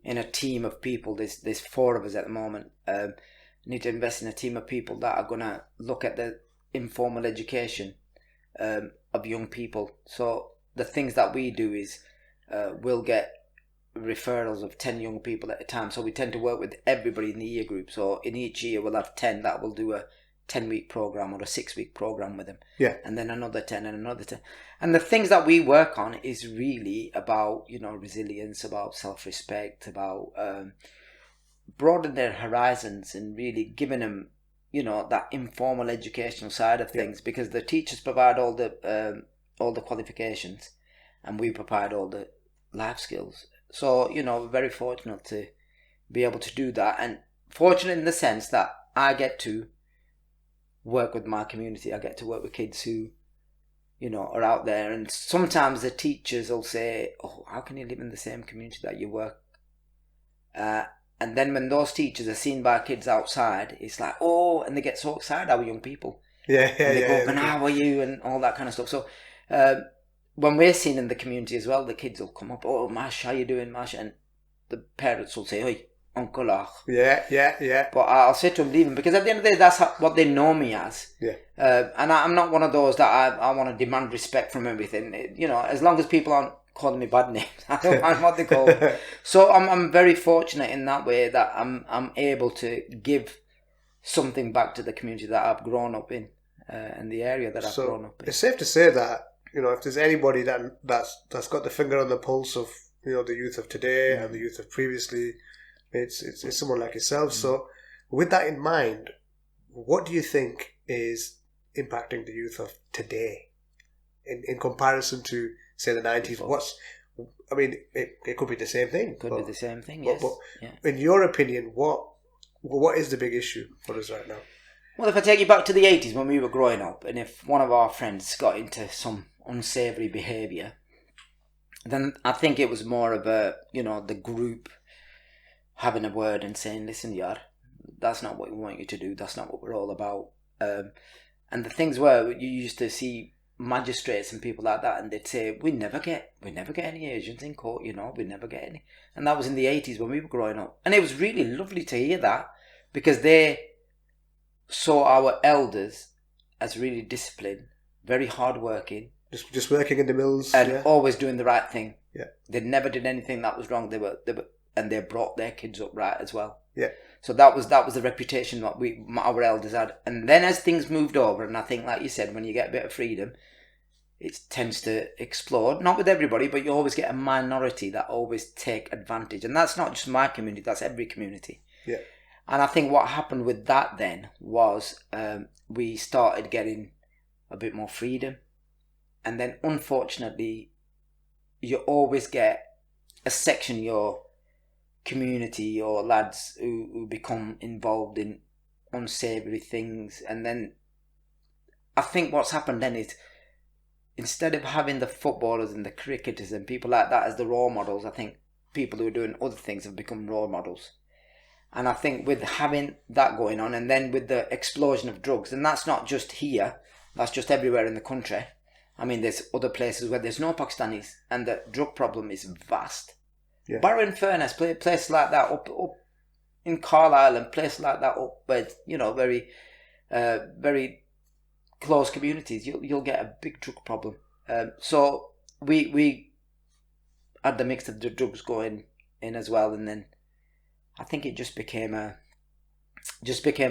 in a team of people. There's 4 of us at the moment. Need to invest in a team of people that are going to look at the informal education of young people. So the things that we do is we'll get referrals of 10 young people at a time. So we tend to work with everybody in the year group. So in each year we'll have 10 that will do a 10-week program or a 6-week program with them. Yeah. And then another 10 and another 10. And the things that we work on is really about, resilience, about self-respect, about broadening their horizons and really giving them, that informal educational side of things, because the teachers provide all the qualifications and we provide all the life skills. So, we're very fortunate to be able to do that, and fortunate in the sense that I get to work with my community. I get to work with kids who, are out there, and sometimes the teachers will say, "Oh, how can you live in the same community that you work?" And then when those teachers are seen by kids outside, it's like, "Oh," and they get so excited, our young people. And they go, "And how are you?" and all that kind of stuff. So when we're seen in the community as well, the kids will come up, "Oh, Mash, how you doing, Mash?" And the parents will say, "Oi, Uncle Ach." Yeah. But I'll say to them, leave them, because at the end of the day, that's what they know me as. Yeah. And I'm not one of those that I want to demand respect from everything. As long as people aren't calling me bad names, I don't mind what they call me. So I'm very fortunate in that way that I'm able to give something back to the community that I've grown up in, and the area that I've grown up in. It's safe to say that, if there's anybody that's got the finger on the pulse of, the youth of today and the youth of previously, it's someone like yourself. So with that in mind, what do you think is impacting the youth of today in comparison to, say, the 90s? It could be the same thing. Be the same thing, yes. But in your opinion, what is the big issue for us right now? Well, if I take you back to the 80s when we were growing up, and if one of our friends got into some unsavoury behaviour, then I think it was more of a, the group having a word and saying, "Listen, yar, that's not what we want you to do. That's not what we're all about." And the things were, you used to see magistrates and people like that, and they'd say, we never get any Asians in court, we never get any. And that was in the 80s when we were growing up. And it was really lovely to hear that, because they saw our elders as really disciplined, very hardworking, just working in the mills, and always doing the right thing. Yeah, they never did anything that was wrong. They were, and they brought their kids up right as well. Yeah. So that was the reputation that our elders had. And then as things moved over, and I think, like you said, when you get a bit of freedom, it tends to explode. Not with everybody, but you always get a minority that always take advantage. And that's not just my community, that's every community. Yeah. And I think what happened with that then was we started getting a bit more freedom. And then unfortunately, you always get a section of your community or lads who become involved in unsavoury things. And then I think what's happened then is, instead of having the footballers and the cricketers and people like that as the role models, I think people who are doing other things have become role models. And I think with having that going on, and then with the explosion of drugs, and that's not just here, that's just everywhere in the country. I mean, there's other places where there's no Pakistanis, and the drug problem is vast. Yeah. Barrow-in-Furness, places like that, up in Carlisle, and places like that up where, very, very close communities, you'll get a big drug problem. So we had the mix of the drugs going in as well, and then I think it just became a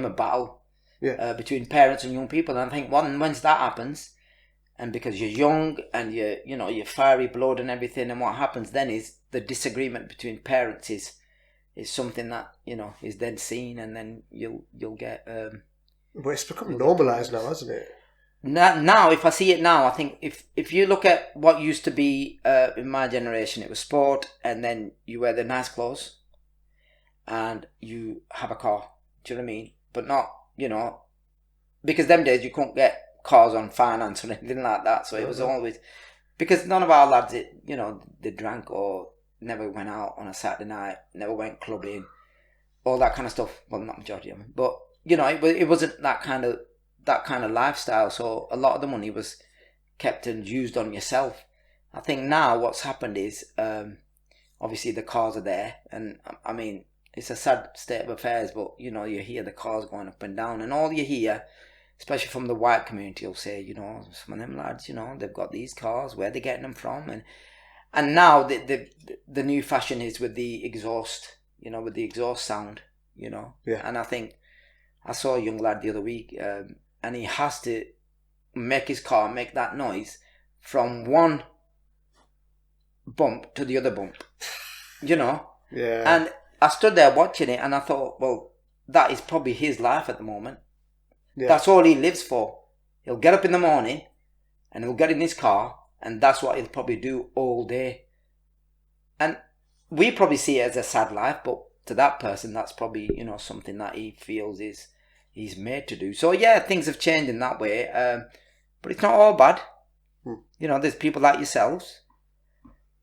battle between parents and young people. And I think once that happens, and because you're young and you're fiery blood and everything, and what happens then is the disagreement between parents is something that is then seen, and then you'll get. But it's become normalised now, hasn't it? Now, if I see it now, I think if you look at what used to be in my generation, it was sport, and then you wear the nice clothes, and you have a car. Do you know what I mean? But not, because them days you couldn't get cars on finance or anything like that. So it was always, because none of our lads, they drank or never went out on a Saturday night, never went clubbing, all that kind of stuff. Well, not majority of them, but it wasn't that kind of lifestyle. So a lot of the money was kept and used on yourself. I think now what's happened is, obviously the cars are there, and I mean, it's a sad state of affairs, but you hear the cars going up and down, and all you hear, especially from the white community, will say, some of them lads, they've got these cars, where they're getting them from, and now the new fashion is with the exhaust, with the exhaust sound, Yeah. And I think I saw a young lad the other week, and he has to make his car make that noise from one bump to the other bump, you know. Yeah. And I stood there watching it, and I thought, well, that is probably his life at the moment. Yeah. That's all he lives for. He'll get up in the morning, and he'll get in his car, and that's what he'll probably do all day. And we probably see it as a sad life, but to that person, that's probably, you know, something that he feels he's made to do. So yeah, things have changed in that way, but it's not all bad. You know, there's people like yourselves,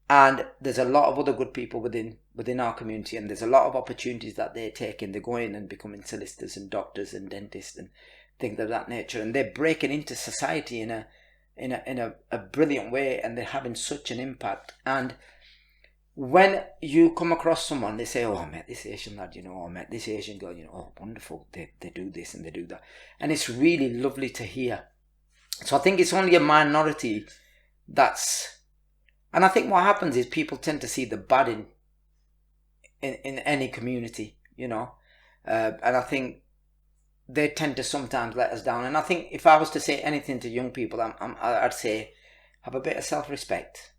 and there's a lot of other good people within our community, and there's a lot of opportunities that they're taking. They're going and becoming solicitors and doctors and dentists and things of that nature, and they're breaking into society in a brilliant way, and they're having such an impact. And when you come across someone, they say, oh, I met this Asian lad, you know, or I met this Asian girl, you know, oh, wonderful, they do this and they do that. And it's really lovely to hear. So I think it's only a minority and I think what happens is people tend to see the bad in any community, you know, and I think they tend to sometimes let us down. And I think if I was to say anything to young people, I'd say have a bit of self-respect.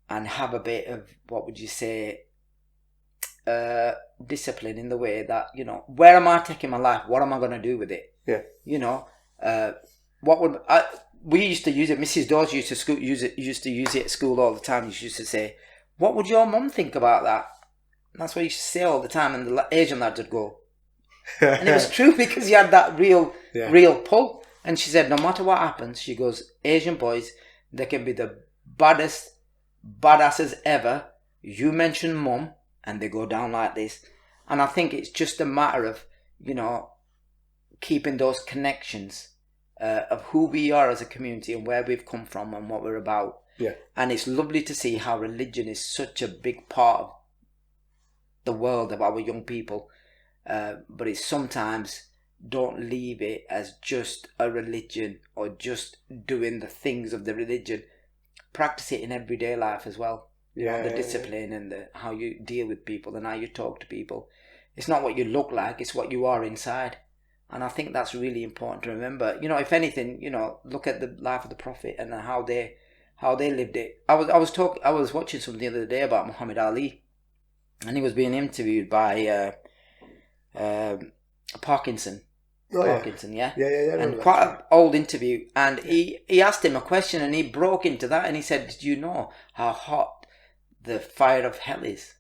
And have a bit of, what would you say, discipline in the way that, you know, where am I taking my life? What am I going to do with it? Yeah. You know, we used to use it. Mrs. Dawes used to use it at school all the time. She used to say, what would your mum think about that? And that's what you used to say all the time. And the Asian lads would go. And it was true because you had that real pull. And she said, no matter what happens, she goes, Asian boys, they can be the badasses ever. You mention mum and they go down like this. And I think it's just a matter of, you know, keeping those connections of who we are as a community and where we've come from and what we're about. Yeah. And it's lovely to see how religion is such a big part of the world of our young people, but it sometimes don't leave it as just a religion or just doing the things of the religion. Practice it in everyday life as well. You know, the discipline and how you deal with people and how you talk to people. It's not what you look like, it's what you are inside. And I think that's really important to remember. You know, if anything, you know, look at the life of the Prophet and how they lived it. I was watching something the other day about Muhammad Ali, and he was being interviewed by Parkinson. Parkinson, yeah. And quite an old interview. And he asked him a question and he broke into that and he said, did you know how hot the fire of hell is?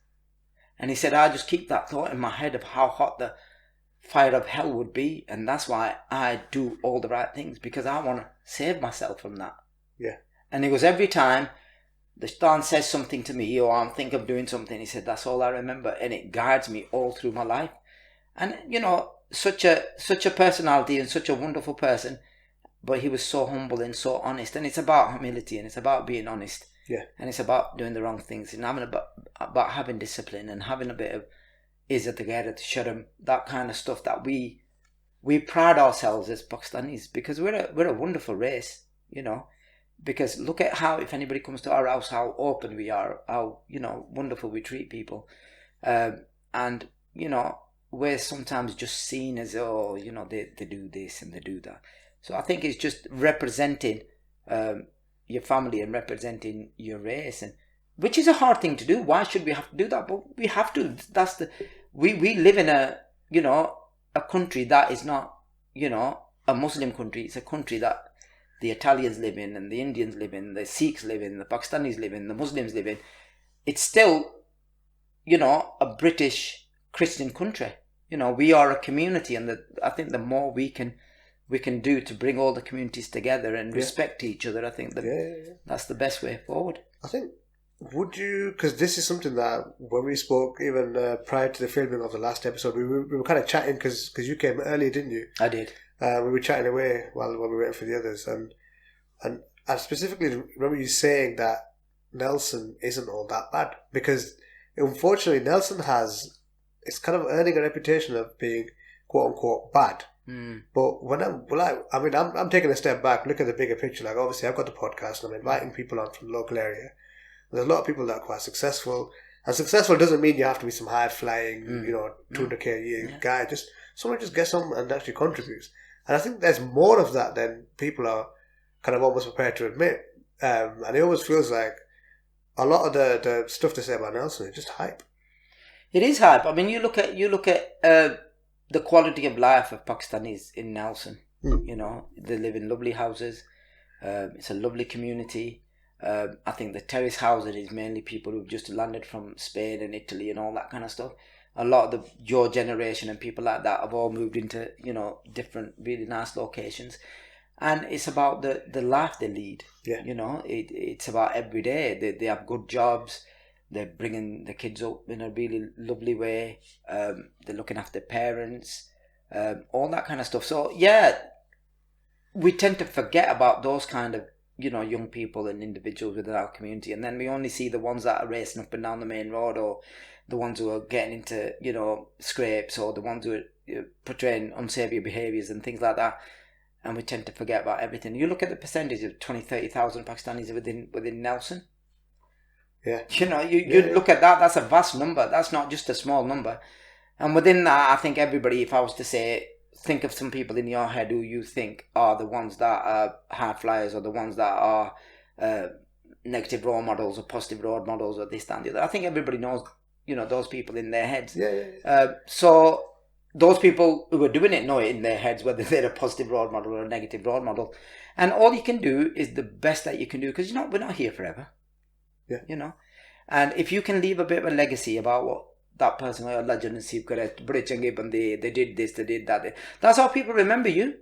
And he said, I just keep that thought in my head of how hot the fire of hell would be. And that's why I do all the right things, because I want to save myself from that. Yeah. And he goes, every time the Shaitan says something to me or I'm thinking of doing something, he said, that's all I remember. And it guides me all through my life. And, you know, such a personality and such a wonderful person, but he was so humble and so honest. And it's about humility and it's about being honest. Yeah. And it's about doing the wrong things and about having discipline and having a bit of izzat together to sharm, that kind of stuff that we pride ourselves as Pakistanis, because we're a wonderful race, you know. Because look at how, if anybody comes to our house, how open we are, how, you know, wonderful we treat people, and, you know, we're sometimes just seen as, oh, you know, they do this and they do that. So I think it's just representing your family and representing your race, and which is a hard thing to do. Why should we have to do that? But we have to. We live in a, you know, a country that is not, you know, a Muslim country. It's a country that the Italians live in and the Indians live in, the Sikhs live in, the Pakistanis live in, the Muslims live in. It's still, you know, a British Christian country. You know, we are a community, and I think the more we can do to bring all the communities together and respect each other, I think that's the best way forward. I think, would you, because this is something that when we spoke even prior to the filming of the last episode, we were kind of chatting because you came earlier, didn't you? I did. We were chatting away while we were waiting for the others, and I specifically remember you saying that Nelson isn't all that bad, because unfortunately Nelson it's kind of earning a reputation of being quote unquote bad. But when I'm taking a step back, look at the bigger picture. Like, obviously I've got the podcast and I'm inviting people on from the local area. There's a lot of people that are quite successful, And successful doesn't mean you have to be some high flying, 200k a year guy. Just someone just gets on and actually contributes. And I think there's more of that than people are kind of almost prepared to admit. And it always feels like a lot of the stuff they say about Nelson is just hype. It is hype. I mean, you look at the quality of life of Pakistanis in Nelson. You know, they live in lovely houses. It's a lovely community. I think the terrace housing is mainly people who've just landed from Spain and Italy and all that kind of stuff. A lot of your generation and people like that have all moved into, different really nice locations. And it's about the life they lead. Yeah. It's about every day. They have good jobs. They're bringing the kids up in a really lovely way. They're looking after parents. All that kind of stuff. So, yeah, we tend to forget about those kind of, young people and individuals within our community. And then we only see the ones that are racing up and down the main road, or the ones who are getting into, scrapes, or the ones who are portraying unsavoury behaviours and things like that. And we tend to forget about everything. You look at the percentage of 30,000 Pakistanis within Nelson. Yeah. You look at that, that's a vast number. That's not just a small number. And within that, I think everybody, if I was to say, think of some people in your head who you think are the ones that are high flyers, or the ones that are negative role models or positive role models, or this, that, and the other. I think everybody knows, those people in their heads. Yeah. So those people who are doing it know it in their heads, whether they're a positive role model or a negative role model. And all you can do is the best that you can do, because we're not here forever. Yeah. And if you can leave a bit of a legacy about what that person, or legend, they did this, they did that. That's how people remember you,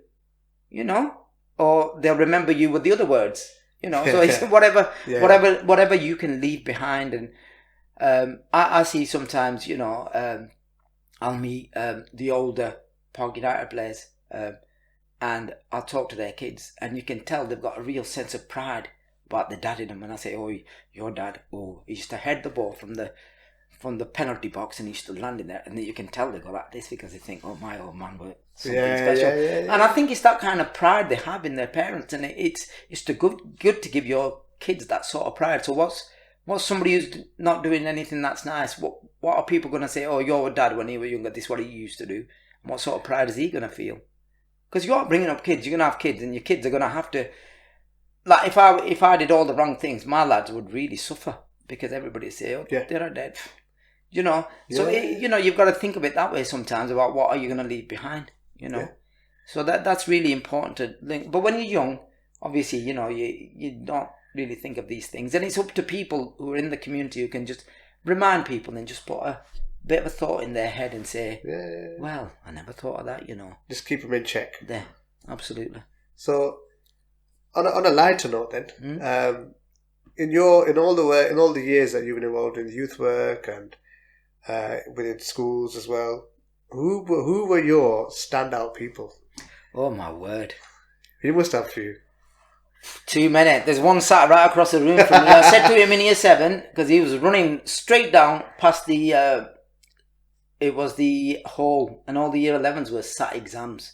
or they'll remember you with the other words, So it's whatever you can leave behind. And I see sometimes, I'll meet the older Paak United players, and I'll talk to their kids, and you can tell they've got a real sense of pride about the dad in them. And I say, oh, your dad, he used to head the ball from the penalty box, and he used to land in there, and you can tell they go like this because they think, oh, my old man was something special. Yeah. And I think it's that kind of pride they have in their parents, and it's good to give your kids that sort of pride. So what's somebody who's not doing anything that's nice? What are people going to say? Oh, your dad, when he was younger, this is what he used to do. And what sort of pride is he going to feel? Because you're bringing up kids, you're going to have kids, and your kids are going to have to. Like, if I did all the wrong things, my lads would really suffer, because everybody say, oh, they're dead. So you've got to think of it that way sometimes, about what are you going to leave behind, So that's really important to link. But when you're young, obviously, you don't really think of these things, and it's up to people who are in the community who can just remind people and just put a bit of a thought in their head and say, well, I never thought of that, Just keep them in check. There, absolutely. So, on a lighter note, then, in all the years that you've been involved in youth work and within schools as well, who were your standout people? Oh my word! You must have a few. Too many. There's one sat right across the room from me. I said to him in year 7, because he was running straight down past the. It was the hall, and all the year 11s were sat exams,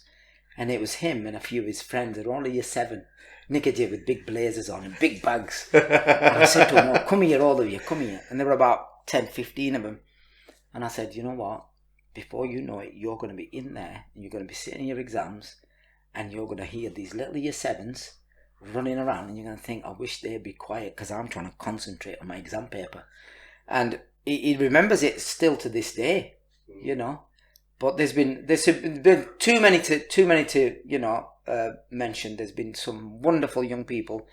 and it was him and a few of his friends. They were only year 7. Nickaday with big blazers on and big bags. And I said to him, oh, come here, all of you, come here. And there were about 10, 15 of them. And I said, you know what? Before you know it, you're going to be in there, and you're going to be sitting in your exams, and you're going to hear these little year 7s running around, and you're going to think, I wish they'd be quiet, because I'm trying to concentrate on my exam paper. And he remembers it still to this day, But there's been too many to mention. There's been some wonderful young people,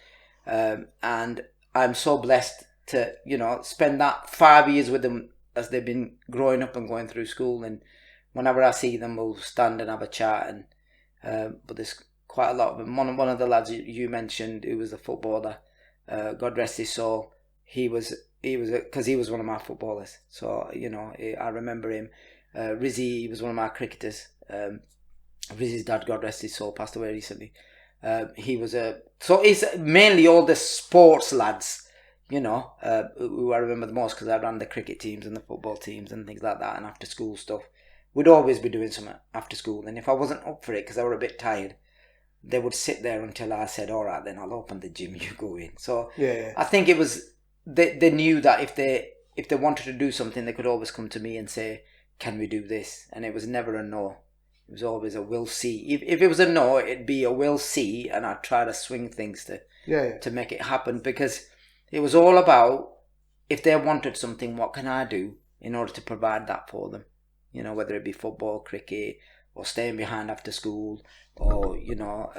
and I'm so blessed to spend that 5 years with them as they've been growing up and going through school. And whenever I see them, we'll stand and have a chat. And but there's quite a lot of them. One of the lads you mentioned, who was a footballer, God rest his soul. He was because he was one of my footballers. So I remember him. Rizzy, he was one of my cricketers. Rizzy's dad, God rest his soul, passed away recently. He was so it's mainly all the sports lads, who I remember the most, because I ran the cricket teams and the football teams and things like that, and after school stuff. We'd always be doing something after school, and if I wasn't up for it because I were a bit tired, they would sit there until I said, all right, then I'll open the gym, you go in. So yeah. I think it was they knew that if if they wanted to do something, they could always come to me and say, can we do this? And it was never a no. It was always a we'll see. If it was a no, it'd be a we'll see, and I'd try to swing things to make it happen, because it was all about, if they wanted something, what can I do in order to provide that for them? You know, whether it be football, cricket, or staying behind after school, or, you know,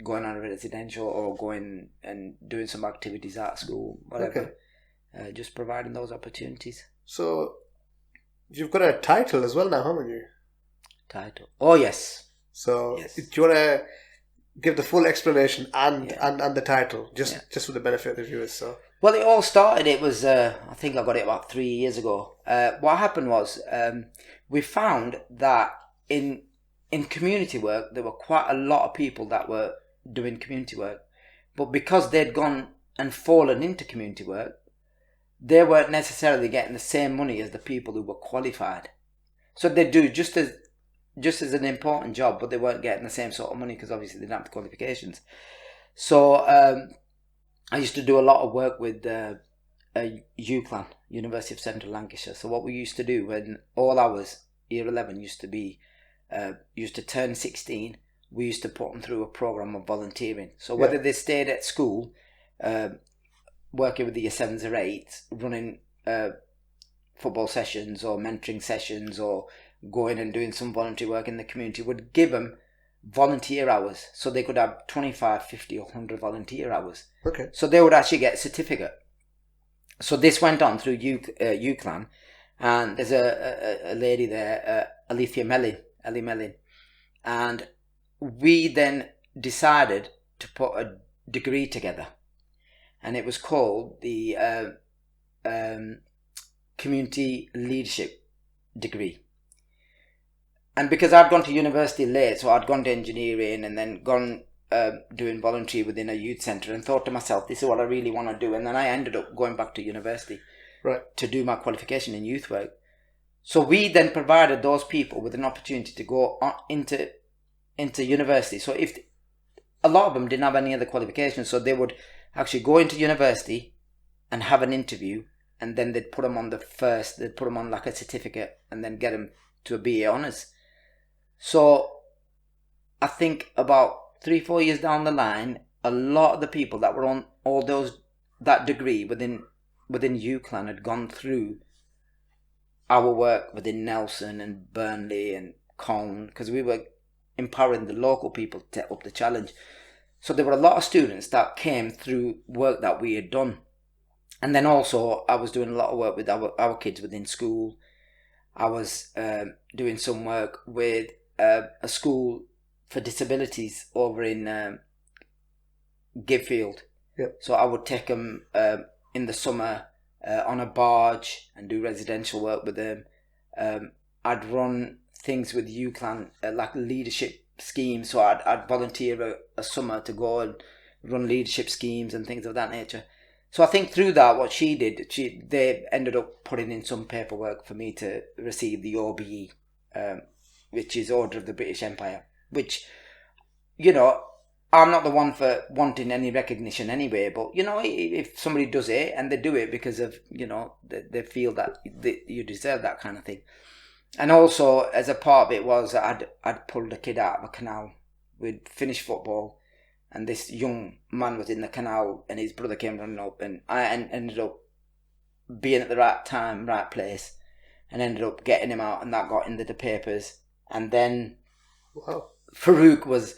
going on a residential, or going and doing some activities at school, whatever. Okay. Just providing those opportunities. So, you've got a title as well now, haven't you? Title. Oh, yes. So, yes. Do you want to give the full explanation and the title, just for the benefit of the viewers? So, well, it all started, it was, I think I got it about 3 years ago. What happened was, we found that in community work, there were quite a lot of people that were doing community work. But because they'd gone and fallen into community work, they weren't necessarily getting the same money as the people who were qualified. So they do just as an important job, but they weren't getting the same sort of money because obviously they didn't have the qualifications. So I used to do a lot of work with UCLan, University of Central Lancashire. So what we used to do when all hours, year 11 used to turn 16, we used to put them through a program of volunteering. So whether they stayed at school, working with the year 7s or 8s, running football sessions or mentoring sessions, or going and doing some voluntary work in the community, would give them volunteer hours. So they could have 25, 50 or 100 volunteer hours. Okay. So they would actually get a certificate. So this went on through UCLan, and there's a lady there, Ellie Mellin, and we then decided to put a degree together, and it was called the Community Leadership Degree. And because I'd gone to university late, so I'd gone to engineering and then gone doing voluntary within a youth centre, and thought to myself, this is what I really want to do. And then I ended up going back to university to do my qualification in youth work. So we then provided those people with an opportunity to go into university. So if a lot of them didn't have any other qualifications, so they would actually go into university and have an interview, and then they'd put them on they'd put them on like a certificate, and then get them to a BA Honours. So I think about 3-4 years down the line, a lot of the people that were on all that degree within UCLan had gone through our work within Nelson and Burnley and Colne, because we were empowering the local people to take up the challenge. So there were a lot of students that came through work that we had done. And then also I was doing a lot of work with our kids within school. I was doing some work with a school for disabilities over in Gibfield. Yep. So I would take them in the summer on a barge and do residential work with them. I'd run things with UCLan, like leadership schemes. So I'd volunteer a summer to go and run leadership schemes and things of that nature. So I think through that, what she did, they ended up putting in some paperwork for me to receive the OBE, which is Order of the British Empire, which, you know, I'm not the one for wanting any recognition anyway, but, you know, if somebody does it and they do it because of, you know, they feel that you deserve that kind of thing. And also, as a part of it was, I'd pulled a kid out of a canal. We'd finished football, and this young man was in the canal, and his brother came running up, and I ended up being at the right time, right place, and ended up getting him out, and that got into the papers. And then Farouk was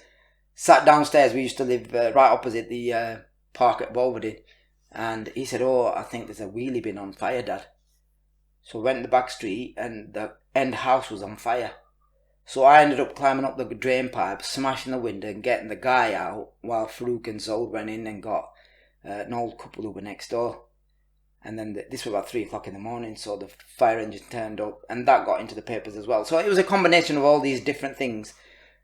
sat downstairs. We used to live right opposite the park at Bolvedin, and he said, "Oh, I think there's a wheelie bin on fire, Dad." So we went in the back street, and the end house was on fire. So I ended up climbing up the drain pipe, smashing the window and getting the guy out, while Farouk and Zold went in and got an old couple who were next door. And then this was about 3 o'clock in the morning, so the fire engine turned up, and that got into the papers as well. So it was a combination of all these different things.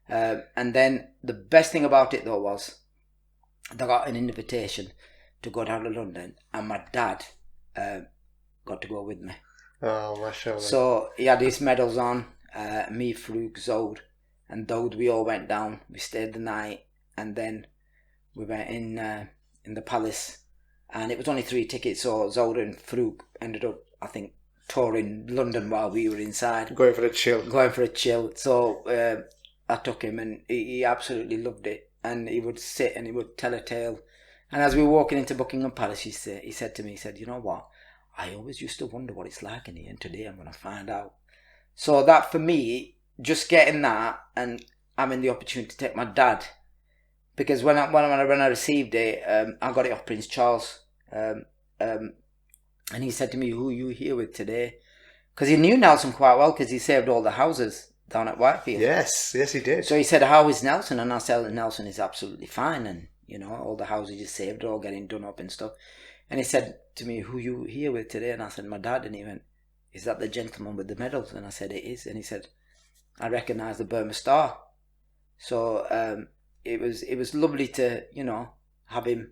And then the best thing about it though was I got an invitation to go down to London, and my dad got to go with me. Oh, mashallah. So he had his medals on. Me, Farouk, Zold and Dode, we all went down. We stayed the night, and then we went in the palace, and it was only 3 tickets, so Zold and Farouk ended up I think, touring London while we were inside. Going for a chill. So I took him, and he absolutely loved it. And he would sit and he would tell a tale. And as we were walking into Buckingham Palace, he said to me, you know what? I always used to wonder what it's like in here, and today I'm going to find out. So that for me, just getting that and having the opportunity to take my dad, because when I received it, I got it off Prince Charles, and he said to me, "Who are you here with today?" Because he knew Nelson quite well, because he saved all the houses down at Whitefield. Yes, he did. So he said, "How is Nelson?" And I said, "Nelson is absolutely fine, and all the houses you saved are all getting done up and stuff." And he said to me, "Who are you here with today?" And I said, "My dad." And he went, "Is that the gentleman with the medals?" And I said, "It is." And he said, "I recognise the Burma Star." So it was lovely to have him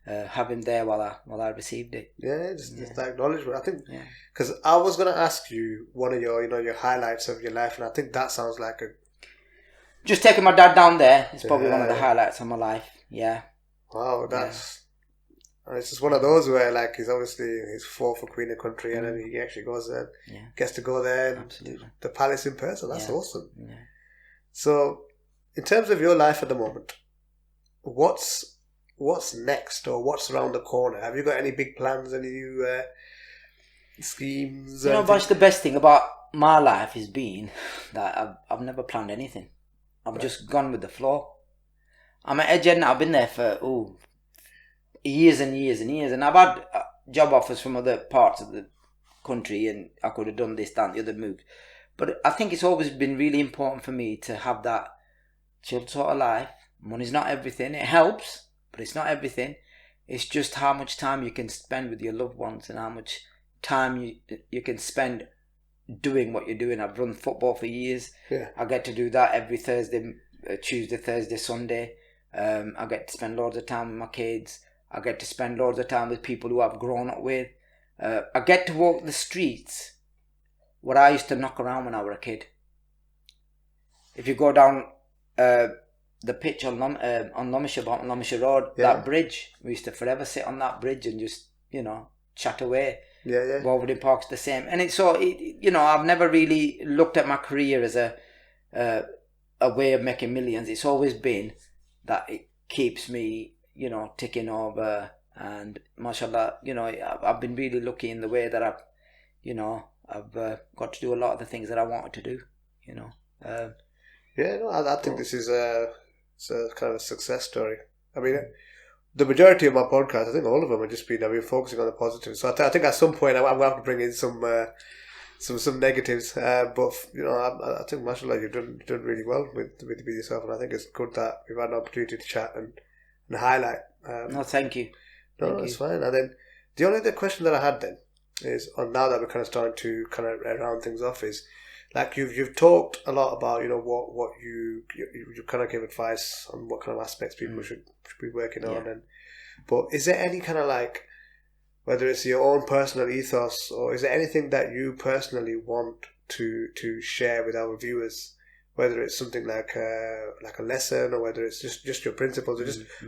there while I received it. Yeah, just that acknowledgement. I think because I was going to ask you one of your your highlights of your life, and I think that sounds like just taking my dad down there is probably one of the highlights of my life. Yeah. Wow, that's it's just one of those where he's fought for Queen of Country, and then he actually goes there, gets to go there, absolutely, the palace in person. That's awesome. Yeah. So, in terms of your life at the moment, what's next, or what's around the corner? Have you got any big plans, any new schemes? Bash, the best thing about my life has been that I've never planned anything. I've just gone with the flow. I'm at Edge now. I've been there for years and years and years, and I've had job offers from other parts of the country, and I could have done this, that, and the other move. But I think it's always been really important for me to have that chilled sort of life. Money's not everything. It helps, but it's not everything. It's just how much time you can spend with your loved ones, and how much time you can spend doing what you're doing. I've run football for years. Yeah. I get to do that every Thursday, Tuesday, Thursday, Sunday. I get to spend loads of time with my kids. I get to spend loads of time with people who I've grown up with. I get to walk the streets where I used to knock around when I was a kid. If you go down the pitch on Lomisher Road, that bridge, we used to forever sit on that bridge and just, chat away. Yeah. Wolverine Park's the same. And it's so, I've never really looked at my career as a way of making millions. It's always been that it keeps me, ticking over. And mashallah, I've been really lucky in the way that I've got to do a lot of the things that I wanted to do, I think this is it's a kind of a success story. I mean, the majority of my podcasts, I think all of them have just been, I've been focusing on the positives. So I think at some point I'm going to have to bring in some negatives. But I think mashallah, you've done really well with yourself, and I think it's good that we've had an opportunity to chat and highlight. No, thank you. No, that's fine. And then the only other question that I had then is, now that we're kind of starting to kind of round things off, is like you've talked a lot about what you kind of give advice on what kind of aspects people should be working on, but is there any kind of whether it's your own personal ethos, or is there anything that you personally want to share with our viewers, whether it's something like a lesson, or whether it's just your principles,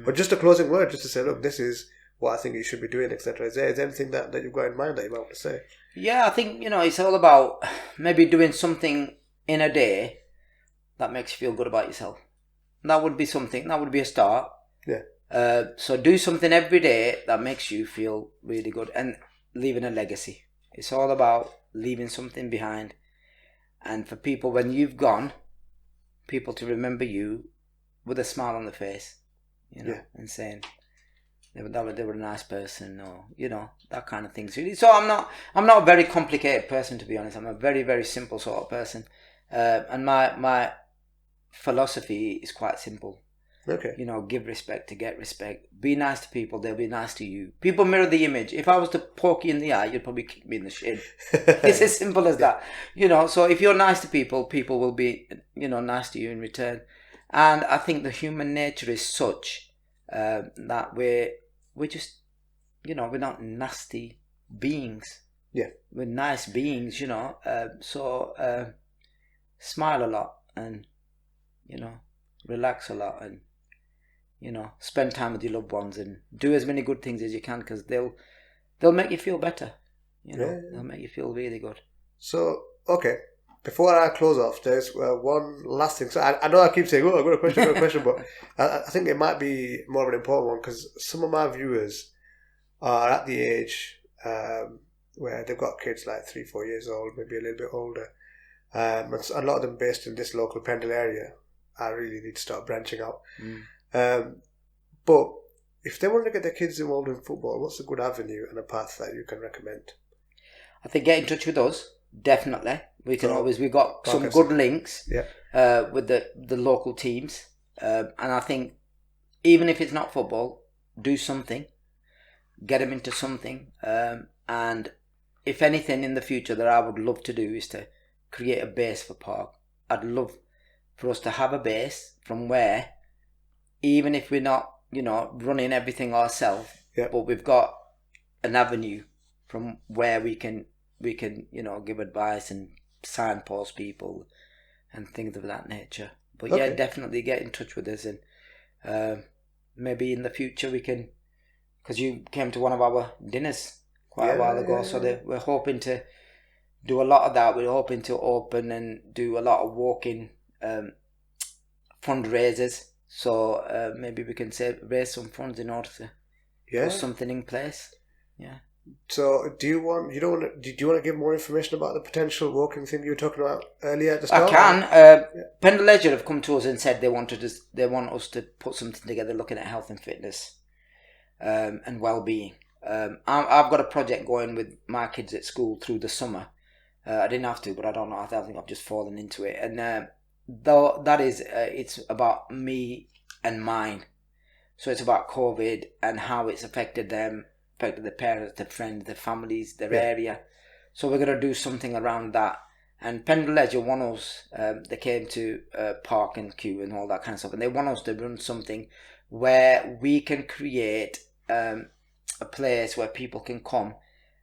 or just a closing word, just to say, look, this is what I think you should be doing, etc. Is there anything that you've got in mind that you might want to say? Yeah, I think, it's all about maybe doing something in a day that makes you feel good about yourself. That would be something, that would be a start. Yeah. So do something every day that makes you feel really good, and leaving a legacy. It's all about leaving something behind. And for people, when you've gone, people to remember you with a smile on their face, and saying, they were a nice person, or that kind of thing. So I'm not a very complicated person, to be honest. I'm a very, very simple sort of person, and my philosophy is quite simple. Okay. Give respect to get respect. Be nice to people; they'll be nice to you. People mirror the image. If I was to poke you in the eye, you'd probably kick me in the shin. It's as simple as that. So if you're nice to people, people will be nice to you in return. And I think the human nature is such that we're just, we're not nasty beings. Yeah. We're nice beings, so smile a lot, and, relax a lot, and, spend time with your loved ones, and do as many good things as you can, because they'll make you feel better. They'll make you feel really good. So, okay. Before I close off, there's one last thing. So I know I keep saying, I've got a question, but I think it might be more of an important one because some of my viewers are at the age where they've got kids like 3-4 years old, maybe a little bit older. And a lot of them based in this local Pendle area. I really need to start branching out. But if they want to get their kids involved in football, what's a good avenue and a path that you can recommend? I think get in touch with us, definitely. We've got some good links with the local teams. And I think even if it's not football, do something. Get them into something. And if anything in the future that I would love to do is to create a base for Paak. I'd love for us to have a base from where, even if we're not, running everything ourselves, but we've got an avenue from where we can give advice and signpost people and things of that nature. But definitely get in touch with us, and maybe in the future we can, because you came to one of our dinners quite a while ago, so we're hoping to do a lot of that. We're hoping to open and do a lot of walking fundraisers, so maybe we can raise some funds in order to put something in place. So, do you want to give more information about the potential walking thing you were talking about earlier at the start? I can. Pendle Leisure have come to us and said they want us to put something together looking at health and fitness and well-being. I've got a project going with my kids at school through the summer. I didn't have to, but I don't know. I think I've just fallen into it. And though that is, it's about me and mine. So it's about COVID and how it's affected them, affected their parents, their friends, their families, their area. So we're going to do something around that. And Pendle Leisure want us, they came to Paak and Q and all that kind of stuff, and they want us to run something where we can create a place where people can come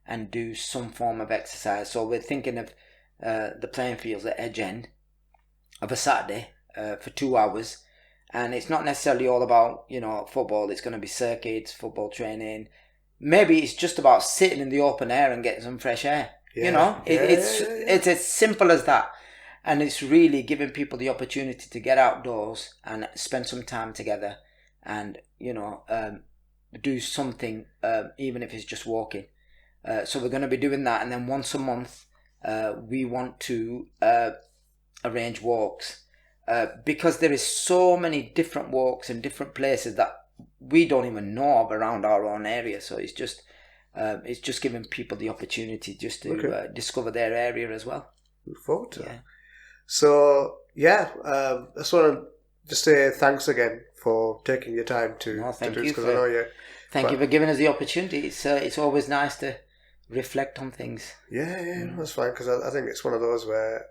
and do some form of exercise. So we're thinking of the playing fields at Edge End of a Saturday for 2 hours. And it's not necessarily all about, football. It's going to be circuits, football training. Maybe it's just about sitting in the open air and getting some fresh air. It's as simple as that. And it's really giving people the opportunity to get outdoors and spend some time together and, do something, even if it's just walking. So we're going to be doing that. And then once a month, we want to arrange walks. Because there is so many different walks in different places that we don't even know of around our own area. So it's just giving people the opportunity just to discover their area as well. Look forward to that. So I just want to just say thanks again for taking your time to do this, because I know you. Thank you for giving us the opportunity. It's always nice to reflect on things. That's fine, because I think it's one of those where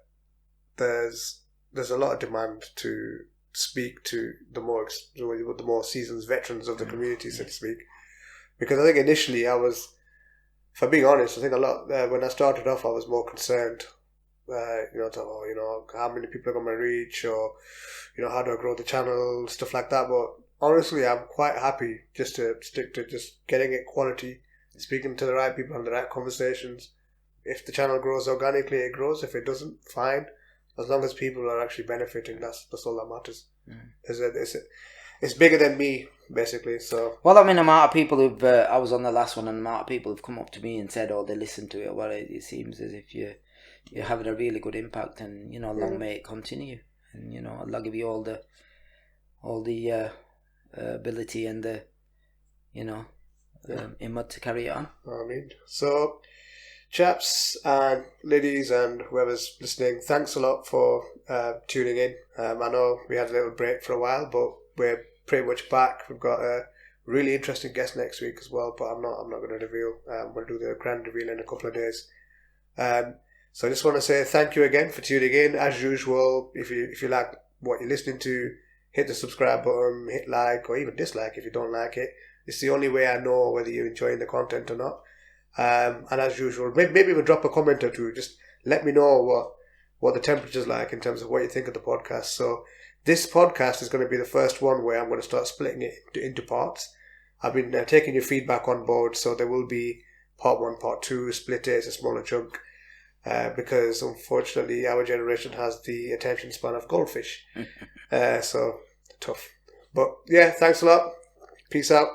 there's a lot of demand to speak to the more seasoned veterans of the community, so to speak. Because I think initially if I'm being honest, I think a lot when I started off, I was more concerned. How many people are going to reach, or how do I grow the channel, stuff like that. But honestly, I'm quite happy just to stick to just getting it quality, speaking to the right people, and the right conversations. If the channel grows organically, it grows. If it doesn't, fine. As long as people are actually benefiting, that's all that matters. It's bigger than me, basically. So the amount of people who've I was on the last one, and the amount of people who've come up to me and said, they listened to it. Well, it seems as if you're having a really good impact, and long may it continue. And I'll give you all the ability and the imut to carry it on. So. Chaps and ladies and whoever's listening, thanks a lot for tuning in. I know we had a little break for a while, but we're pretty much back. We've got a really interesting guest next week as well, but I'm not going to reveal. We'll do the grand reveal in a couple of days. So I just want to say thank you again for tuning in. As usual, if you like what you're listening to, hit the subscribe button, hit like, or even dislike if you don't like it. It's the only way I know whether you're enjoying the content or not. And as usual, maybe we'll drop a comment or two. Just let me know what the temperature's like in terms of what you think of the podcast. So this podcast is going to be the first one where I'm going to start splitting it into parts. I've been taking your feedback on board, so there will be part 1, part 2, split it, it's a smaller chunk. Because unfortunately our generation has the attention span of goldfish. So tough. But yeah, thanks a lot. Peace out.